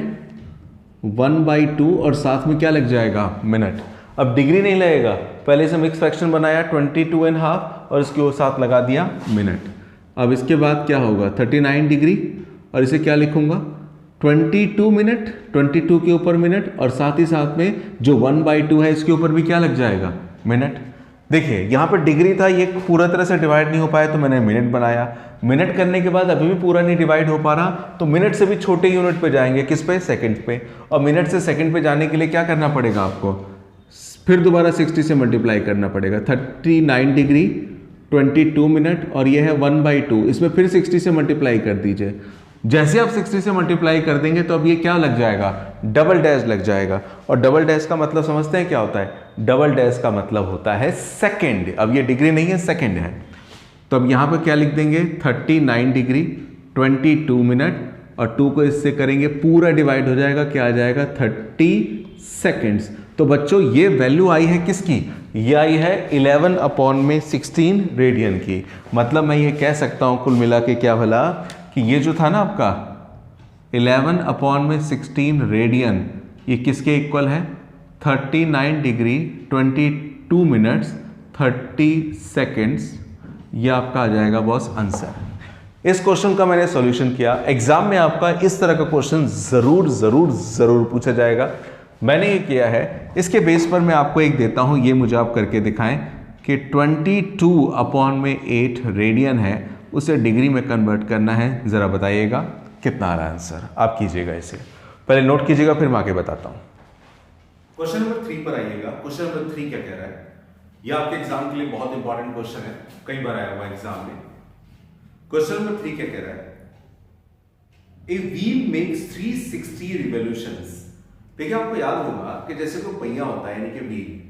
1/2, और साथ में क्या लग जाएगा मिनट। अब डिग्री नहीं लगेगा, पहले से मिक्स फ्रैक्शन बनाया 22.5 और इसके साथ लगा दिया मिनट। अब इसके बाद क्या होगा 39 डिग्री, और इसे क्या लिखूंगा 22 मिनट, 22 के ऊपर मिनट, और साथ ही साथ में जो 1/2 है इसके ऊपर भी क्या लग जाएगा मिनट। देखिए यहाँ पर डिग्री था, ये पूरा तरह से डिवाइड नहीं हो पाया तो मैंने मिनट बनाया। मिनट करने के बाद अभी भी पूरा नहीं डिवाइड हो पा रहा, तो मिनट से भी छोटे यूनिट पे जाएंगे, किस पे, सेकंड पे। और मिनट से सेकंड पे जाने के लिए क्या करना पड़ेगा आपको, फिर दोबारा 60 से मल्टीप्लाई करना पड़ेगा। 39 डिग्री 22 मिनट और ये है 1/2, इसमें फिर 60 से मल्टीप्लाई कर दीजिए। जैसे आप 60 से मल्टीप्लाई कर देंगे तो अब ये क्या लग जाएगा, डबल डैश लग जाएगा। और डबल डैश का मतलब समझते हैं क्या होता है, डबल डैश का मतलब होता है सेकंड। अब ये डिग्री नहीं है, सेकंड है। तो अब यहाँ पर क्या लिख देंगे, 39 डिग्री 22 मिनट और 2 को इससे करेंगे, पूरा डिवाइड हो जाएगा, क्या आ जाएगा, 30 सेकेंड्स। तो बच्चों ये वैल्यू आई है किसकी, ये आई है 11/16 रेडियन की। मतलब मैं ये कह सकता हूँ कुल मिला के क्या भला, कि ये जो था ना आपका 11/16 रेडियन, ये किसके इक्वल है, 39 डिग्री 22 मिनट्स 30 सेकेंड्स। ये आपका आ जाएगा बॉस आंसर। इस क्वेश्चन का मैंने सॉल्यूशन किया। एग्जाम में आपका इस तरह का क्वेश्चन जरूर जरूर जरूर पूछा जाएगा, मैंने ये किया है। इसके बेस पर मैं आपको एक देता हूं, ये मुझे आप करके दिखाएं कि 22/8 रेडियन है, उसे डिग्री में कन्वर्ट करना है। जरा बताइएगा कितना आ रहा है आंसर, आप कीजिएगा इसे, पहले नोट कीजिएगा फिर मैं आगे बताता हूं। क्वेश्चन नंबर 3 पर आइएगा। क्वेश्चन नंबर 3 क्या कह रहा है, यह आपके एग्जाम के लिए बहुत इंपॉर्टेंट क्वेश्चन है, कई बार आया हुआ एग्जाम में। क्वेश्चन नंबर 3 क्या कह रहा है, ए व्हील मेक्स 360 रिवॉल्यूशंस। देखिए आपको याद होगा कि जैसे कोई पहिया होता है, यानी कि व्हील,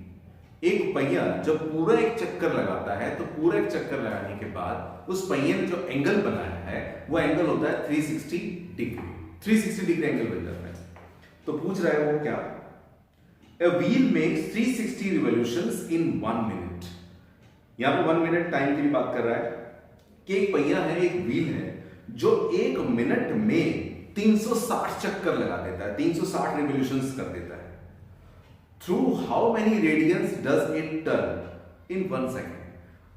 एक पहिया जब पूरा एक चक्कर लगाता है तो पूरा एक चक्कर लगाने के बाद उस पहिए ने जो एंगल बनाया है वो एंगल होता है 360 डिग्री। 360 डिग्री एंगल बन जाता है। तो पूछ रहा है वो क्या, A wheel makes 360 revolutions in 1 minute। यहां पे 1 मिनट टाइम की भी बात कर रहा है कि एक पहिया है, एक व्हील है जो 1 मिनट में 360 चक्कर लगा देता है, 360 रिवॉल्यूशंस कर देता है। Through how many radians does it turn in 1 second.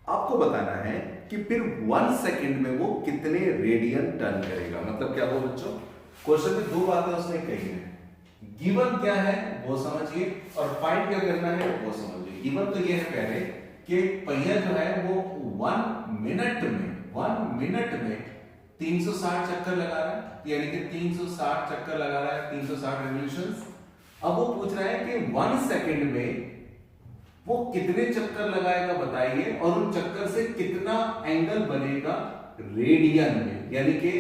आपको बताना है कि फिर 1 सेकेंड में वो कितने रेडियन टर्न करेगा। मतलब क्या हो बच्चों, क्वेश्चन में 2 बातें उसने कही है, गिवन क्या है वो समझिए और फाइंड क्या करना है वो समझिए। गिवन तो ये है पहले कि पहिया जो है वो 1 मिनट में 360 चक्कर लगा रहा है, यानी कि 360 चक्कर लगा रहा है, 360 रिवॉल्यूशंस। अब वो पूछ रहा है कि 1 सेकंड में वो कितने चक्कर लगाएगा बताइए, और उन चक्कर से कितना एंगल बनेगा रेडियन में। यानी कि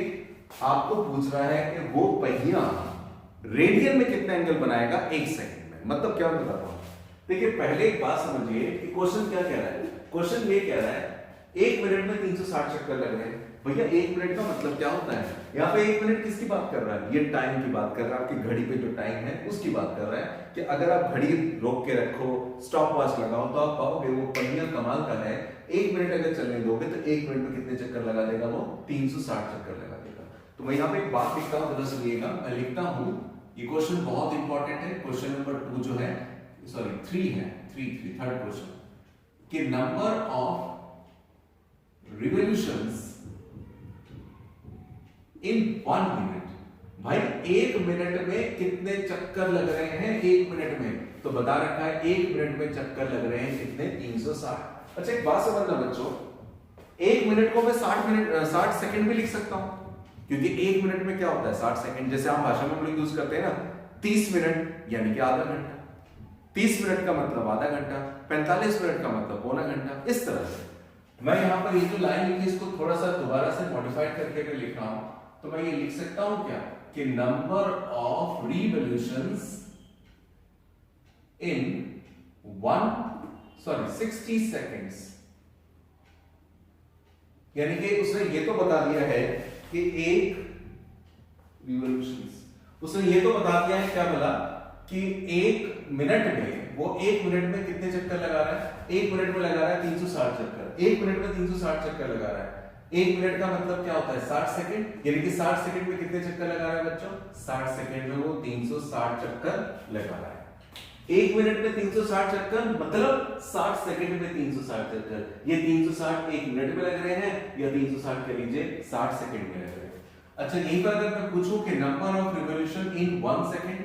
आपको पूछ रहा है कि वो पहिया रेडियन में कितना एंगल बनाएगा 1 सेकंड में। मतलब क्या मैं बताता हूं, देखिए पहले एक बात समझिए कि क्वेश्चन क्या कह रहा है। क्वेश्चन ये कह रहा है 1 मिनट में 360 चक्कर लग रहे हैं। भैया 1 मिनट का मतलब क्या होता है, यहाँ पे 1 मिनट किसकी बात कर रहा है, ये टाइम की बात कर रहा है, आपकी घड़ी पे जो टाइम है उसकी बात कर रहा है कि अगर आप घड़ी रोक के रखो, स्टॉप वॉच लगाओ, तो आप पाओगे वो पहिया कमाल का है। 1 मिनट अगर चलने दोगे तो 1 मिनट में कितने चक्कर लगा देगा वो, 360 चक्कर लगा देगा। तो मैं यहाँ पे एक बात लिखता हूँ, जरा सुनिएगा। मैं लिखता हूँ, ये क्वेश्चन बहुत इंपॉर्टेंट है। क्वेश्चन नंबर 2 जो है, सॉरी 3 है, 3 थर्ड क्वेश्चन, कि number of revolutions in 1 minute. भाई 1 मिनट में कितने चक्कर लग रहे हैं 1 मिनट में, तो बता रखा है 1 मिनट में चक्कर लग रहे हैं कितने, 360। अच्छा एक बात समझना बच्चों, 1 मिनट को मैं 60 सेकंड में लिख सकता हूं, क्योंकि 1 मिनट में क्या होता है 60 सेकंड। जैसे हम भाषा में हम लोग यूज करते हैं ना, 30 मिनट यानी कि आधा घंटा, 30 मिनट का मतलब आधा घंटा, 45 मिनट का मतलब पौना घंटा। इस तरह से मैं यहां पर ये जो लाइन लिखी इसको थोड़ा सा दोबारा से मॉडिफाइड करके अगर लिख रहा हूं तो मैं ये लिख सकता हूं क्या, कि number of revolutions in 60 seconds. यानी कि उसने ये तो बता दिया है कि एक रिवॉल्यूशंस, उसने ये तो बता दिया है क्या बोला, कि 1 मिनट में वो 1 मिनट में कितने चक्कर लगा रहा है, 1 मिनट में लगा रहा है 360 चक्कर। 1 मिनट में 360 चक्कर लगा रहा है। 1 मिनट का मतलब क्या होता है 60 सेकंड, यानी कि 60 सेकंड में कितने चक्कर लगा रहा है बच्चों, 60 सेकंड में वो 360 चक्कर लगा रहा है। 1 मिनट में 360 चक्कर मतलब 60 सेकंड में 360 चक्कर। ये 360 1 मिनट में लग रहे हैं या 360 कह लीजिए 60 सेकंड में लग रहे हैं। अच्छा यहीं पर अगर मैं पूछूं कि number of revolution in 1 second,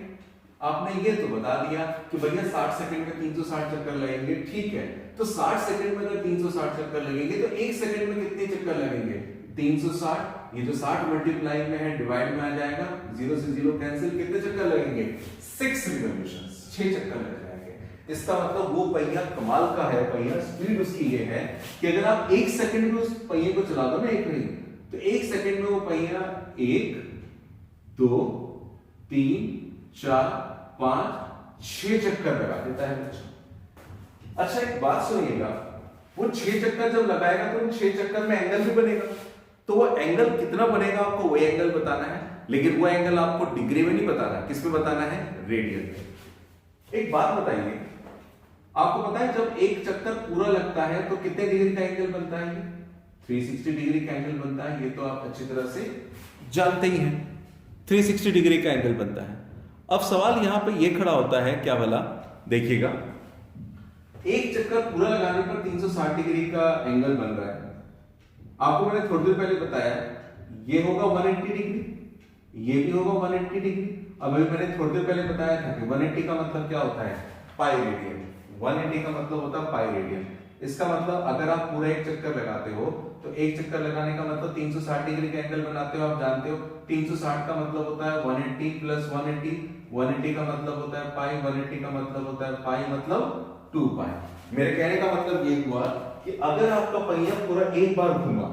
आपने ये तो बता दिया कि भैया 60 सेकंड में 360 चक्कर लगेंगे, ठीक है। तो 60 सेकंड में अगर 360 चक्कर लगेंगे तो 1 सेकंड में कितने चक्कर लगेंगे? 360। ये जो 60 मल्टीप्लाई में है डिवाइड में आ जाएगा, 0 से 0 कैंसिल, कितने चक्कर लगेंगे? 6 रिवॉल्यूशंस, 6 चक्कर लग जाएंगे। इसका मतलब वो पहिया कमाल का है, पहिया स्पीड उसकी ये है कि अगर आप 1 सेकंड में उस पहिए को चला दो ना, एक नहीं तो 1 सेकंड में वो पहिया 1 2 3 4 5 6 चक्कर लगा देता है बच्चों। अच्छा एक बात सुनिएगा, वो 6 चक्कर जब लगाएगा तो उन 6 चक्कर में एंगल भी बनेगा, तो वो एंगल कितना बनेगा आपको वही एंगल बताना है, लेकिन वो एंगल आपको डिग्री में नहीं बताना, किस में बताना है? रेडियन में। एक बात बताइए, आपको पता है जब एक चक्कर पूरा लगता है तो कितने डिग्री का एंगल बनता है? 360 डिग्री का एंगल बनता है, ये तो आप अच्छी तरह से जानते ही हैं। 360 डिग्री का एंगल बनता है। अब सवाल यहां पे ये खड़ा होता है, क्या भला? देखिएगा, एक चक्कर पूरा लगाने पर 360 डिग्री का एंगल बन रहा है। आपको मैंने थोड़ी देर पहले बताया ये होगा 180 डिग्री, ये भी होगा 180 डिग्री। अब मैंने थोड़ी देर पहले बताया था कि 180 का मतलब क्या होता है? Pi radian. 180 का मतलब होता है पाई रेडियन। इसका मतलब अगर आप पूरा एक चक्कर लगाते हो तो एक चक्कर लगाने का मतलब 360 डिग्री का एंगल बनाते हो, आप जानते हो। 360 का मतलब होता है 180 प्लस 180, 180 का मतलब होता है पाई, 180 का मतलब होता है पाई मतलब 2 पाई। मेरे कहने का मतलब ये हुआ कि अगर आपका पहिया पूरा एक बार घूमा,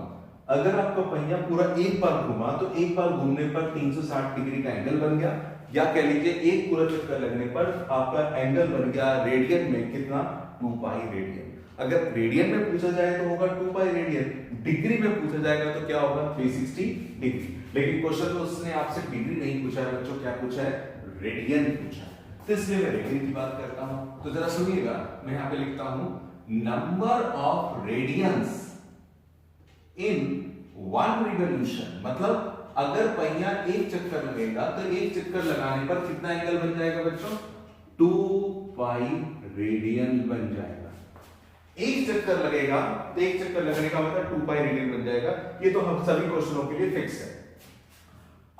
अगर आपका पहिया पूरा एक बार घूमा तो एक बार घूमने पर 360 डिग्री का एंगल बन गया, या कह लीजिए एक पूरा चक्कर लगने पर आपका एंगल बन गया रेडियन में कितना? 2 पाई रेडियन। अगर रेडियन में पूछा जाए तो होगा 2 पाई रेडियन, डिग्री में पूछा जाएगा तो क्या होगा? 360 डिग्री। लेकिन क्वेश्चन में उसने आपसे डिग्री नहीं पूछा है बच्चों, क्या पूछा है? रेडियन पूछा है, तो इसलिए मैं रेडियन की बात करता हूं। तो जरा सुनिएगा, मैं यहां पे लिखता हूं number of radians in 1 revolution. मतलब अगर पहिया एक चक्कर लगेगा तो एक चक्कर लगाने पर कितना एंगल बन जाएगा बच्चों? 2 पाई रेडियन बन जाएगा। एक चक्कर लगेगा तो एक चक्कर लगने का मतलब 2 पाई रेडियन बन जाएगा। ये तो हम सभी क्वेश्चनों के लिए फिक्स है।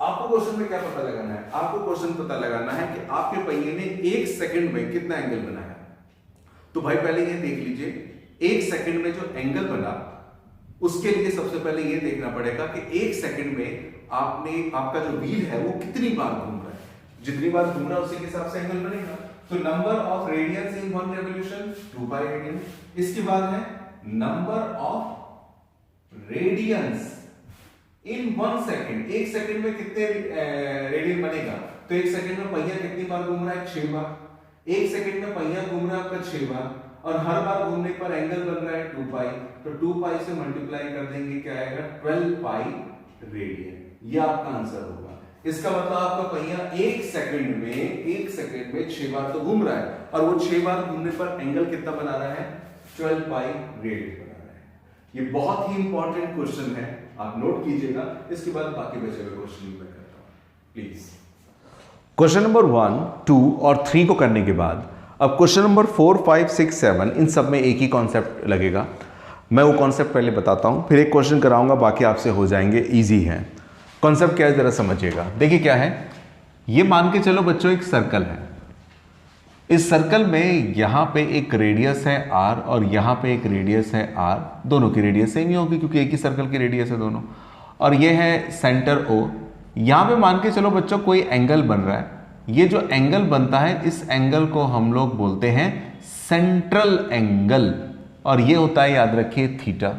आपको क्वेश्चन में क्या पता लगाना है? आपको क्वेश्चन पता लगाना है कि आपके पहिए ने एक सेकंड में कितना एंगल बनाया। तो भाई पहले ये देख लीजिए, एक सेकंड में जो एंगल बना उसके लिए सबसे पहले ये देखना पड़ेगा कि एक सेकंड में आपका जो व्हील है वो कितनी बार घूम रहा है। जितनी बार घूम रहा है उसी के हिसाब से एंगल बनेगा। तो number of radians in 1 revolution 2 pi radian. इसके बाद है number of radians in 1 second. एक सेकंड में कितने रेडियन बनेगा? तो एक सेकंड में पहिया कितनी बार घूम रहा है? 6 बार। एक सेकंड में पहिया घूम रहा है आपका 6 बार, और हर बार घूमने पर एंगल बन रहा है 2 पाई। तो 2 पाई से मल्टीप्लाई कर देंगे, क्या आएगा? 12 पाई रेडियन। ये आपका आंसर होगा। इसका मतलब आपका पहिया एक सेकंड में 6 बार तो घूम रहा है, और वो 6 बार घूमने पर एंगल कितना बना रहा है? 12 पाई रेडियन बना रहा है। ये बहुत ही इंपॉर्टेंट क्वेश्चन है, आप नोट कीजिएगा। इसके बाद बाकी बचे हुए क्वेश्चन मैं करता हूं, प्लीज। क्वेश्चन नंबर 1, 2 और 3 को करने के बाद अब क्वेश्चन नंबर 4, 5, 6, 7 इन सब में एक ही कॉन्सेप्ट लगेगा। मैं वो कॉन्सेप्ट पहले बताता हूँ, फिर एक क्वेश्चन कराऊंगा, बाकी आपसे हो जाएंगे, इजी है। कॉन्सेप्ट क्या है जरा समझिएगा। देखिए क्या है, ये मान के चलो बच्चों एक सर्कल है। इस सर्कल में यहाँ पे एक रेडियस है r और यहाँ पे एक रेडियस है r। दोनों की रेडियस सेम ही होगी क्योंकि एक ही सर्कल की रेडियस है दोनों। और ये है सेंटर O। यहाँ पे मान के चलो बच्चों कोई एंगल बन रहा है। ये जो एंगल बनता है इस एंगल को हम लोग बोलते हैं सेंट्रल एंगल, और ये होता है, याद रखिए, थीटा।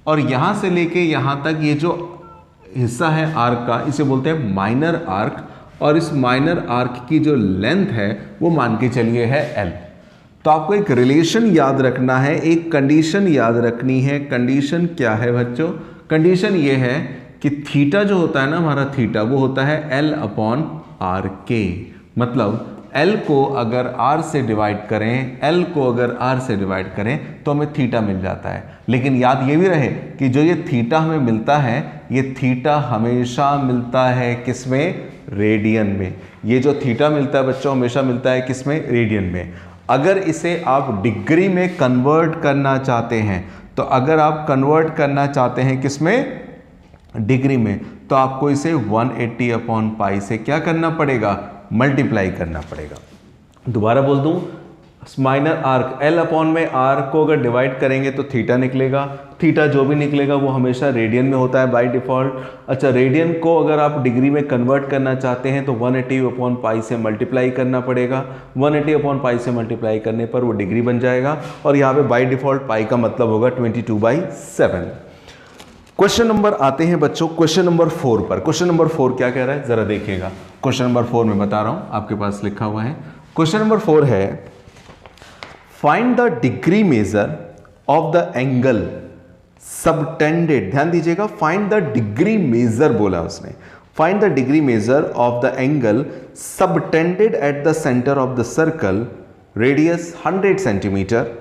और यहां से लेके यहां तक ये जो हिस्सा है आर्क का, इसे बोलते हैं माइनर आर्क, और इस माइनर आर्क की जो लेंथ है वो मान के चलिए है L। तो आपको एक रिलेशन याद रखना है, एक कंडीशन याद रखनी है। कंडीशन क्या है बच्चों? कंडीशन ये है कि थीटा जो होता है ना हमारा, थीटा वो होता है L अपॉन आर के। मतलब L को अगर R से डिवाइड करें, L को अगर R से डिवाइड करें तो हमें थीटा मिल जाता है। लेकिन याद ये भी रहे कि जो ये थीटा हमें मिलता है, ये थीटा हमेशा मिलता है किसमें? रेडियन में। ये जो थीटा मिलता है बच्चों हमेशा मिलता है किसमें? रेडियन में। अगर इसे आप डिग्री में कन्वर्ट करना चाहते हैं, तो अगर आप कन्वर्ट करना चाहते हैं किसमें? डिग्री में, तो आपको इसे 180 अपॉन पाई से क्या करना पड़ेगा? मल्टीप्लाई करना पड़ेगा। दोबारा बोल दूं, माइनर आर्क एल अपॉन में आर को अगर डिवाइड करेंगे तो थीटा निकलेगा। थीटा जो भी निकलेगा वो हमेशा रेडियन में होता है बाय डिफ़ॉल्ट। अच्छा, रेडियन को अगर आप डिग्री में कन्वर्ट करना चाहते हैं तो 180 अपॉन पाई से मल्टीप्लाई करना पड़ेगा। 180 अपॉन पाई से मल्टीप्लाई करने पर वो डिग्री बन जाएगा और यहाँ पे बाय डिफ़ॉल्ट पाई का मतलब होगा 22/7। क्वेश्चन नंबर आते हैं बच्चों क्वेश्चन नंबर 4 पर। क्वेश्चन नंबर 4 क्या कह रहा है ज़रा देखिएगा। क्वेश्चन नंबर 4 में बता रहा हूँ, आपके पास लिखा हुआ है। क्वेश्चन नंबर 4 है find the degree measure of the angle subtended. ध्यान दीजिएगा, फाइंड द डिग्री मेजर बोला उसने। Find the degree measure of the angle subtended at the centre of the circle, radius 100 centimetre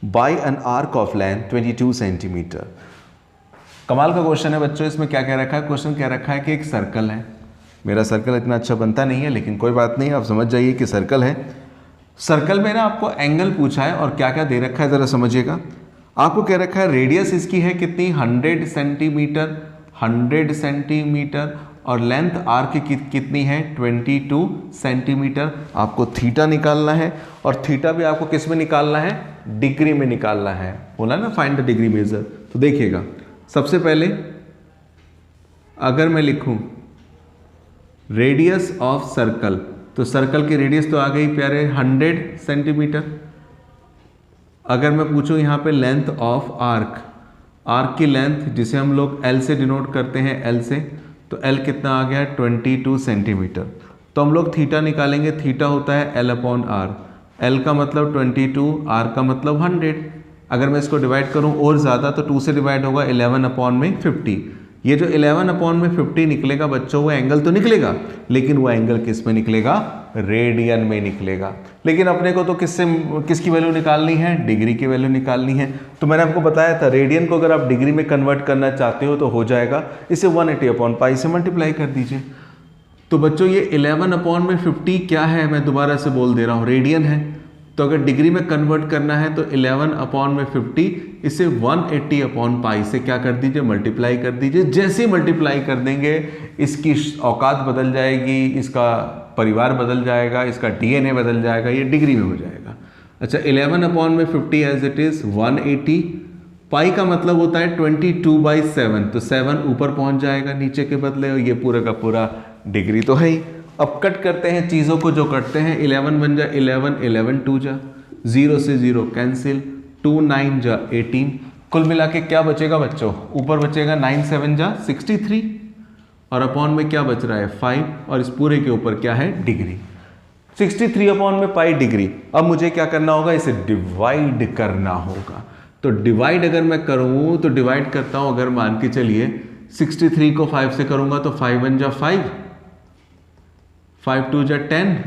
bye an arc of length 22 centimetre. कमाल का question है बच्चों। इसमें क्या कह रखा है, क्वेश्चन कह रखा है कि एक सर्कल है। मेरा सर्कल इतना अच्छा बनता नहीं है लेकिन कोई बात नहीं, आप समझ जाइए कि सर्कल है। सर्कल में ना आपको एंगल पूछा है और क्या क्या दे रखा है ज़रा समझिएगा। आपको कह रखा है रेडियस इसकी है कितनी, 100 सेंटीमीटर, 100 सेंटीमीटर, और लेंथ आर्क की कितनी है, 22 सेंटीमीटर। आपको थीटा निकालना है और थीटा भी आपको किस में निकालना है, डिग्री में निकालना है। बोला ना फाइंड द डिग्री मेजर। तो देखिएगा, सबसे पहले अगर मैं लिखूं रेडियस ऑफ सर्कल, तो सर्कल की रेडियस तो आ गई प्यारे 100 सेंटीमीटर। अगर मैं पूछूं यहाँ पे लेंथ ऑफ आर्क, आर्क की लेंथ जिसे हम लोग L से डिनोट करते हैं, L से, तो L कितना आ गया 22 सेंटीमीटर। तो हम लोग थीटा निकालेंगे, थीटा होता है L अपॉन आर। L का मतलब 22, R का मतलब 100। अगर मैं इसको डिवाइड करूं और ज़्यादा तो 2 से डिवाइड होगा, 11 अपॉन में 50। ये जो 11 अपॉन में 50 निकलेगा बच्चों, वो एंगल तो निकलेगा लेकिन वो एंगल किस में निकलेगा, रेडियन में निकलेगा। लेकिन अपने को तो किसकी वैल्यू निकालनी है, डिग्री की वैल्यू निकालनी है। तो मैंने आपको बताया था रेडियन को अगर आप डिग्री में कन्वर्ट करना चाहते हो तो हो जाएगा, इसे 180 अपॉन पाई से मल्टीप्लाई कर दीजिए। तो बच्चों ये 11 अपॉन में 50 क्या है, मैं दोबारा से बोल दे रहा हूँ, रेडियन है। तो अगर डिग्री में कन्वर्ट करना है तो 11 अपॉन में 50, इसे 180 अपॉन पाई से क्या कर दीजिए, मल्टीप्लाई कर दीजिए। जैसे ही मल्टीप्लाई कर देंगे इसकी औकात बदल जाएगी, इसका परिवार बदल जाएगा, इसका DNA बदल जाएगा, ये डिग्री में हो जाएगा। अच्छा, 11 अपॉन में 50 एज इट इज़ 180, पाई का मतलब होता है 22/7, तो 7 ऊपर पहुंच जाएगा नीचे के बदले, और ये पूरा का पूरा डिग्री तो है ही। अब कट करते हैं चीज़ों को, जो कटते हैं 11 बन जा 11, 11 2 जा, 0 से 0 कैंसिल, 2 9 जा 18, कुल मिला के क्या बचेगा बच्चों, ऊपर बचेगा 9 7 जा 63, और अपॉन में क्या बच रहा है 5, और इस पूरे के ऊपर क्या है, डिग्री। 63 अपॉन में पाई डिग्री। अब मुझे क्या करना होगा, इसे डिवाइड करना होगा। तो डिवाइड अगर मैं करूँ तो डिवाइड करता हूँ, अगर मान के चलिए 63 को 5 से करूँगा तो 5 1 जा 5, 5 2 जा 10,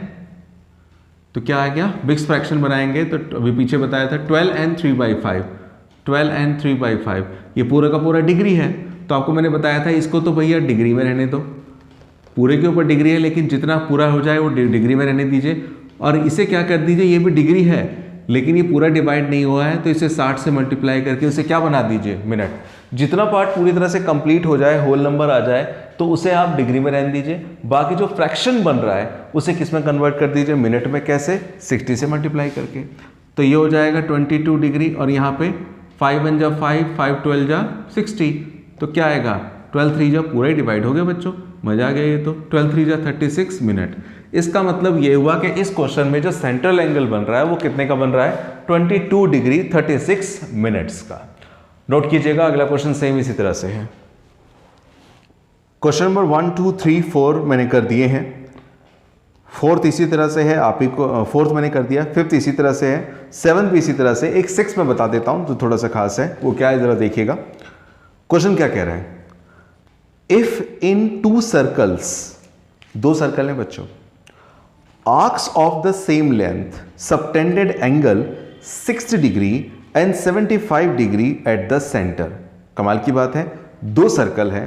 तो क्या आ गया, मिक्स फ्रैक्शन बनाएंगे तो अभी पीछे बताया था 12 and 3/5, 12 and 3/5, ये पूरा का पूरा डिग्री है। तो आपको मैंने बताया था इसको तो भैया डिग्री में रहने दो, पूरे के ऊपर डिग्री है लेकिन जितना पूरा हो जाए वो डिग्री में रहने दीजिए। और इसे क्या कर दीजिए, ये भी डिग्री है लेकिन ये पूरा डिवाइड नहीं हुआ है, तो इसे 60 से मल्टीप्लाई करके उसे क्या बना दीजिए, मिनट। जितना पार्ट पूरी तरह से कंप्लीट हो जाए, होल नंबर आ जाए, तो उसे आप डिग्री में रहने दीजिए। बाकी जो फ्रैक्शन बन रहा है उसे किस में कन्वर्ट कर दीजिए, मिनट में। कैसे, 60 से मल्टीप्लाई करके। तो ये हो जाएगा 22 डिग्री, और यहाँ पे 5 1 जा 5, 5 12 जा 60, तो क्या आएगा 12 3 जा, पूरा ही डिवाइड हो गया बच्चों, मजा आ गया ये तो। 12 3 जा 36 मिनट। इसका मतलब ये हुआ कि इस क्वेश्चन में जो सेंट्रल एंगल बन रहा है वो कितने का बन रहा है, 22 डिग्री 36 मिनट्स का। नोट कीजिएगा, अगला क्वेश्चन सेम इसी तरह से है। क्वेश्चन नंबर 1 2 3 4 मैंने कर दिए हैं, 4th इसी तरह से है, आप ही को 4th मैंने कर दिया, 5th इसी तरह से है, 7th भी इसी तरह से। एक 6th में बता देता हूं जो थोड़ा सा खास है, वो क्या है जरा देखिएगा। क्वेश्चन क्या कह रहा है, इफ इन 2 सर्कल्स, 2 सर्कल हैं बच्चों, arcs of the same length subtended angle 60 degree and 75 degree at the centre. कमाल की बात है, 2 सर्कल है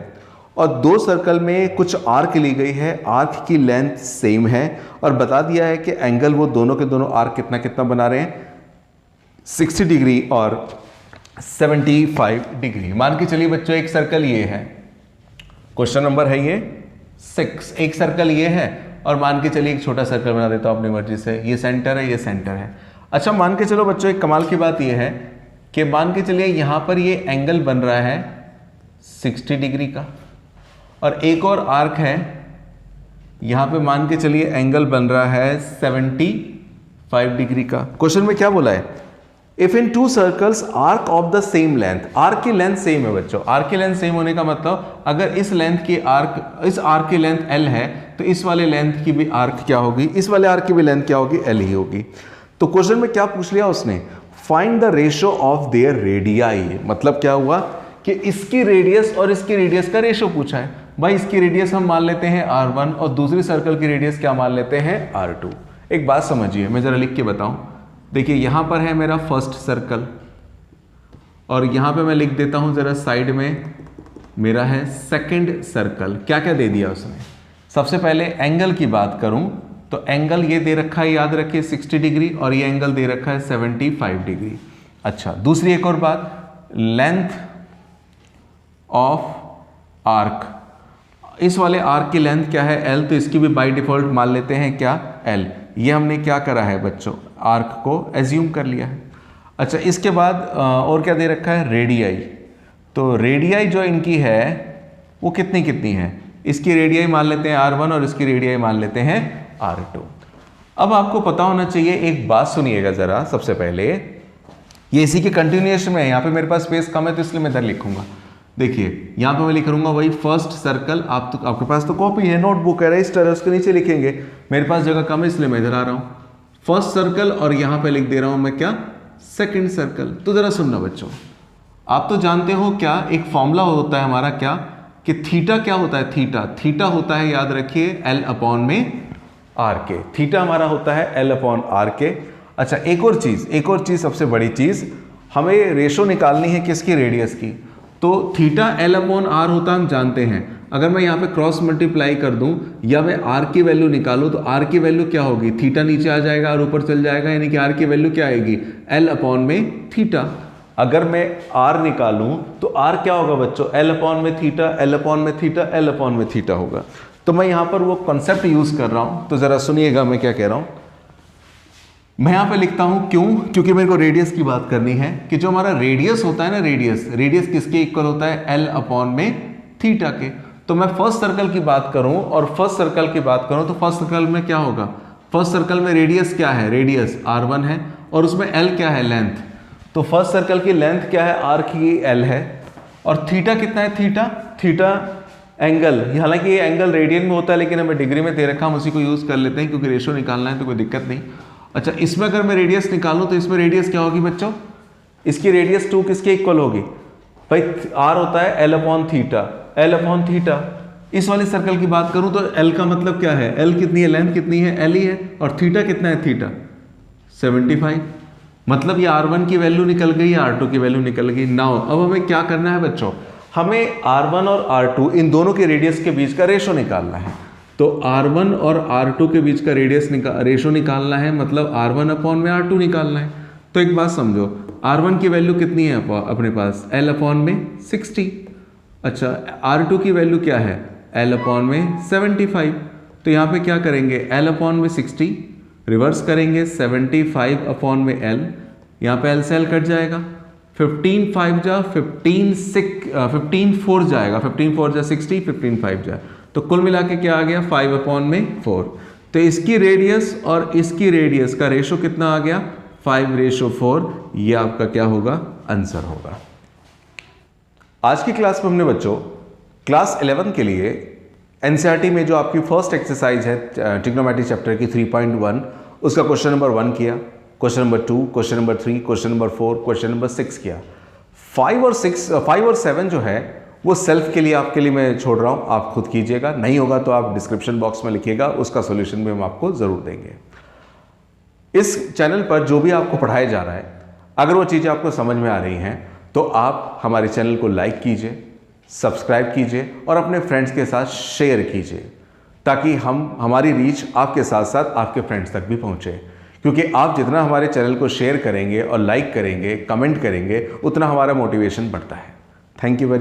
और 2 सर्कल में कुछ आर्क ली गई है, आर्क की लेंथ सेम है, और बता दिया है कि एंगल वो दोनों के दोनों आर्क कितना कितना बना रहे हैं, 60 डिग्री और 75 डिग्री। मान के चलिए बच्चों एक सर्कल ये है, क्वेश्चन नंबर है ये 6, एक सर्कल ये है और मान के चलिए एक छोटा सर्कल बना देता हूँ अपनी मर्जी से, ये सेंटर है, ये सेंटर है। अच्छा मान के चलो बच्चों, एक कमाल की बात ये है कि मान के चलिए यहाँ पर ये एंगल बन रहा है 60 डिग्री का, और एक और आर्क है यहाँ पे, मान के चलिए एंगल बन रहा है 75 डिग्री का। क्वेश्चन में क्या बोला है, if in to circles arc of the same length, arc की लेंथ सेम है बच्चों। आर्क की लेंथ सेम होने का मतलब अगर इस लेंथ की आर्क, इस आर्क की लेंथ l है तो इस वाले लेंथ की भी आर्क क्या होगी, इस वाले आर्क की भी लेंथ क्या होगी, l ही होगी। तो क्वेश्चन में क्या पूछ लिया उसने, find the ratio of their radii. मतलब क्या हुआ कि इसकी रेडियस और इसकी रेडियस का रेशियो पूछा है। भाई इसकी रेडियस हम मान लेते हैं r1 और दूसरी सर्कल की रेडियस क्या मान लेते हैं, r2। एक बात समझिए, मैं जरा लिख के बताऊं। देखिए यहां पर है मेरा फर्स्ट सर्कल, और यहां पे मैं लिख देता हूं जरा साइड में, मेरा है सेकंड सर्कल। क्या क्या दे दिया उसने। सबसे पहले एंगल की बात करूं तो एंगल ये दे रखा है, याद रखिए 60 डिग्री, और ये एंगल दे रखा है 75 डिग्री। अच्छा दूसरी एक और बात, लेंथ ऑफ आर्क, इस वाले आर्क की लेंथ क्या है, l, तो इसकी भी बाय डिफॉल्ट मान लेते हैं क्या, l। ये हमने क्या करा है बच्चों, आर्क को एज्यूम कर लिया है। अच्छा इसके बाद और क्या दे रखा है, रेडियाई। तो रेडियाई जो इनकी है वो कितनी कितनी है, इसकी रेडियाई मान लेते हैं r1 और इसकी रेडियाई मान लेते हैं r2। अब आपको पता होना चाहिए, एक बात सुनिएगा जरा। सबसे पहले ये इसी के कंटिन्यूएशन में है, यहाँ पे मेरे पास स्पेस कम है तो इसलिए मैं इधर लिखूंगा। देखिए यहाँ पे मैं लिखूंगा वही फर्स्ट सर्कल, आपके पास तो कॉपी है, नोटबुक है, रजिस्टर है, उसके नीचे लिखेंगे। मेरे पास जगह कम है इसलिए मैं इधर आ रहा हूँ, फर्स्ट सर्कल, और यहाँ पे लिख दे रहा हूँ मैं क्या, सेकंड सर्कल। तो जरा सुनना बच्चों, आप तो जानते हो क्या, एक फॉर्मूला होता है हमारा क्या, कि थीटा क्या होता है, थीटा होता है, याद रखिए l अपॉन में r के। थीटा हमारा होता है l अपॉन r के। अच्छा एक और चीज, सबसे बड़ी चीज, हमें रेशो निकालनी है किसकी, रेडियस की। तो थीटा l अपॉन r होता हम जानते हैं। अगर मैं यहाँ पे क्रॉस मल्टीप्लाई कर दूं या मैं r की वैल्यू निकालूं तो r की वैल्यू क्या होगी, थीटा नीचे आ जाएगा और ऊपर चल जाएगा, यानी कि r की वैल्यू क्या आएगी, l अपॉन में थीटा। अगर मैं r निकालूं तो r क्या होगा बच्चों, l अपॉन में थीटा, l अपॉन में थीटा, l अपॉन में थीटा होगा। तो मैं यहाँ पर वो कॉन्सेप्ट यूज कर रहा हूँ, तो जरा सुनिएगा मैं क्या कह रहा हूँ। मैं यहाँ पे लिखता हूँ क्यों, क्योंकि मेरे को रेडियस की बात करनी है, कि जो हमारा रेडियस होता है ना, रेडियस किसके इक्वल होता है, l अपॉन में थीटा के। तो मैं फर्स्ट सर्कल की बात करूं और फर्स्ट सर्कल की बात करूं तो फर्स्ट सर्कल में क्या होगा, फर्स्ट सर्कल में रेडियस क्या है, रेडियस r1 है, और उसमें l क्या है, लेंथ। तो फर्स्ट सर्कल की लेंथ क्या है, r की l है, और थीटा कितना है, थीटा एंगल, हालांकि ये एंगल रेडियन में होता है लेकिन हमें डिग्री में दे रखा, हम उसी को यूज कर लेते हैं क्योंकि रेशियो निकालना है तो कोई दिक्कत नहीं। अच्छा इसमें अगर मैं रेडियस निकालूं तो इसमें रेडियस क्या होगी बच्चों, इसकी रेडियस 2 किसके इक्वल होगी भाई, r होता है l upon theta, l upon theta. इस वाली सर्कल की बात करूं तो l का मतलब क्या है, l कितनी है, लेंथ कितनी है, l ही है, और थीटा कितना है, थीटा 75। मतलब ये r1 की वैल्यू निकल गई, r2 की वैल्यू निकल गई। नाउ अब हमें क्या करना है बच्चों, हमें r1 और r2 इन दोनों के रेडियस के बीच का रेशो निकालना है। तो r1 और r2 के बीच का रेशो निकालना है, मतलब r1 अपॉन में r2 निकालना है। तो एक बात समझो, r1 की वैल्यू कितनी है अपने पास, l अपॉन में 60। अच्छा r2 की वैल्यू क्या है, l अपॉन में 75। तो यहाँ पे क्या करेंगे, l अपॉन में 60 रिवर्स करेंगे, 75 अपॉन में l, यहाँ पे l से l कट जाएगा, 15 5 जा 15 4 जाएगा, 15 4 जा 60, 15 5 जा, तो कुल मिला के क्या आ गया, 5 अपॉन में 4। तो इसकी रेडियस और इसकी रेडियस का रेशो कितना आ गया, 5:4। ये आपका क्या होगा, आंसर होगा। आज की क्लास में हमने बच्चों क्लास 11 के लिए एनसीईआरटी में जो आपकी फर्स्ट एक्सरसाइज है ट्रिग्नोमेट्री चैप्टर की 3.1, उसका क्वेश्चन नंबर 1 किया, question number 2, question number 3, question number 4, question number 6 किया। 5 और 7 जो है वो सेल्फ के लिए आपके लिए मैं छोड़ रहा हूँ, आप खुद कीजिएगा, नहीं होगा तो आप डिस्क्रिप्शन बॉक्स में लिखिएगा, उसका सॉल्यूशन भी हम आपको ज़रूर देंगे। इस चैनल पर जो भी आपको पढ़ाया जा रहा है, अगर वो चीज़ें आपको समझ में आ रही हैं तो आप हमारे चैनल को लाइक कीजिए, सब्सक्राइब कीजिए और अपने फ्रेंड्स के साथ शेयर कीजिए, ताकि हमारी रीच आपके साथ साथ आपके फ्रेंड्स तक भी पहुँचे। क्योंकि आप जितना हमारे चैनल को शेयर करेंगे और लाइक करेंगे, कमेंट करेंगे, उतना हमारा मोटिवेशन बढ़ता है। Thank you very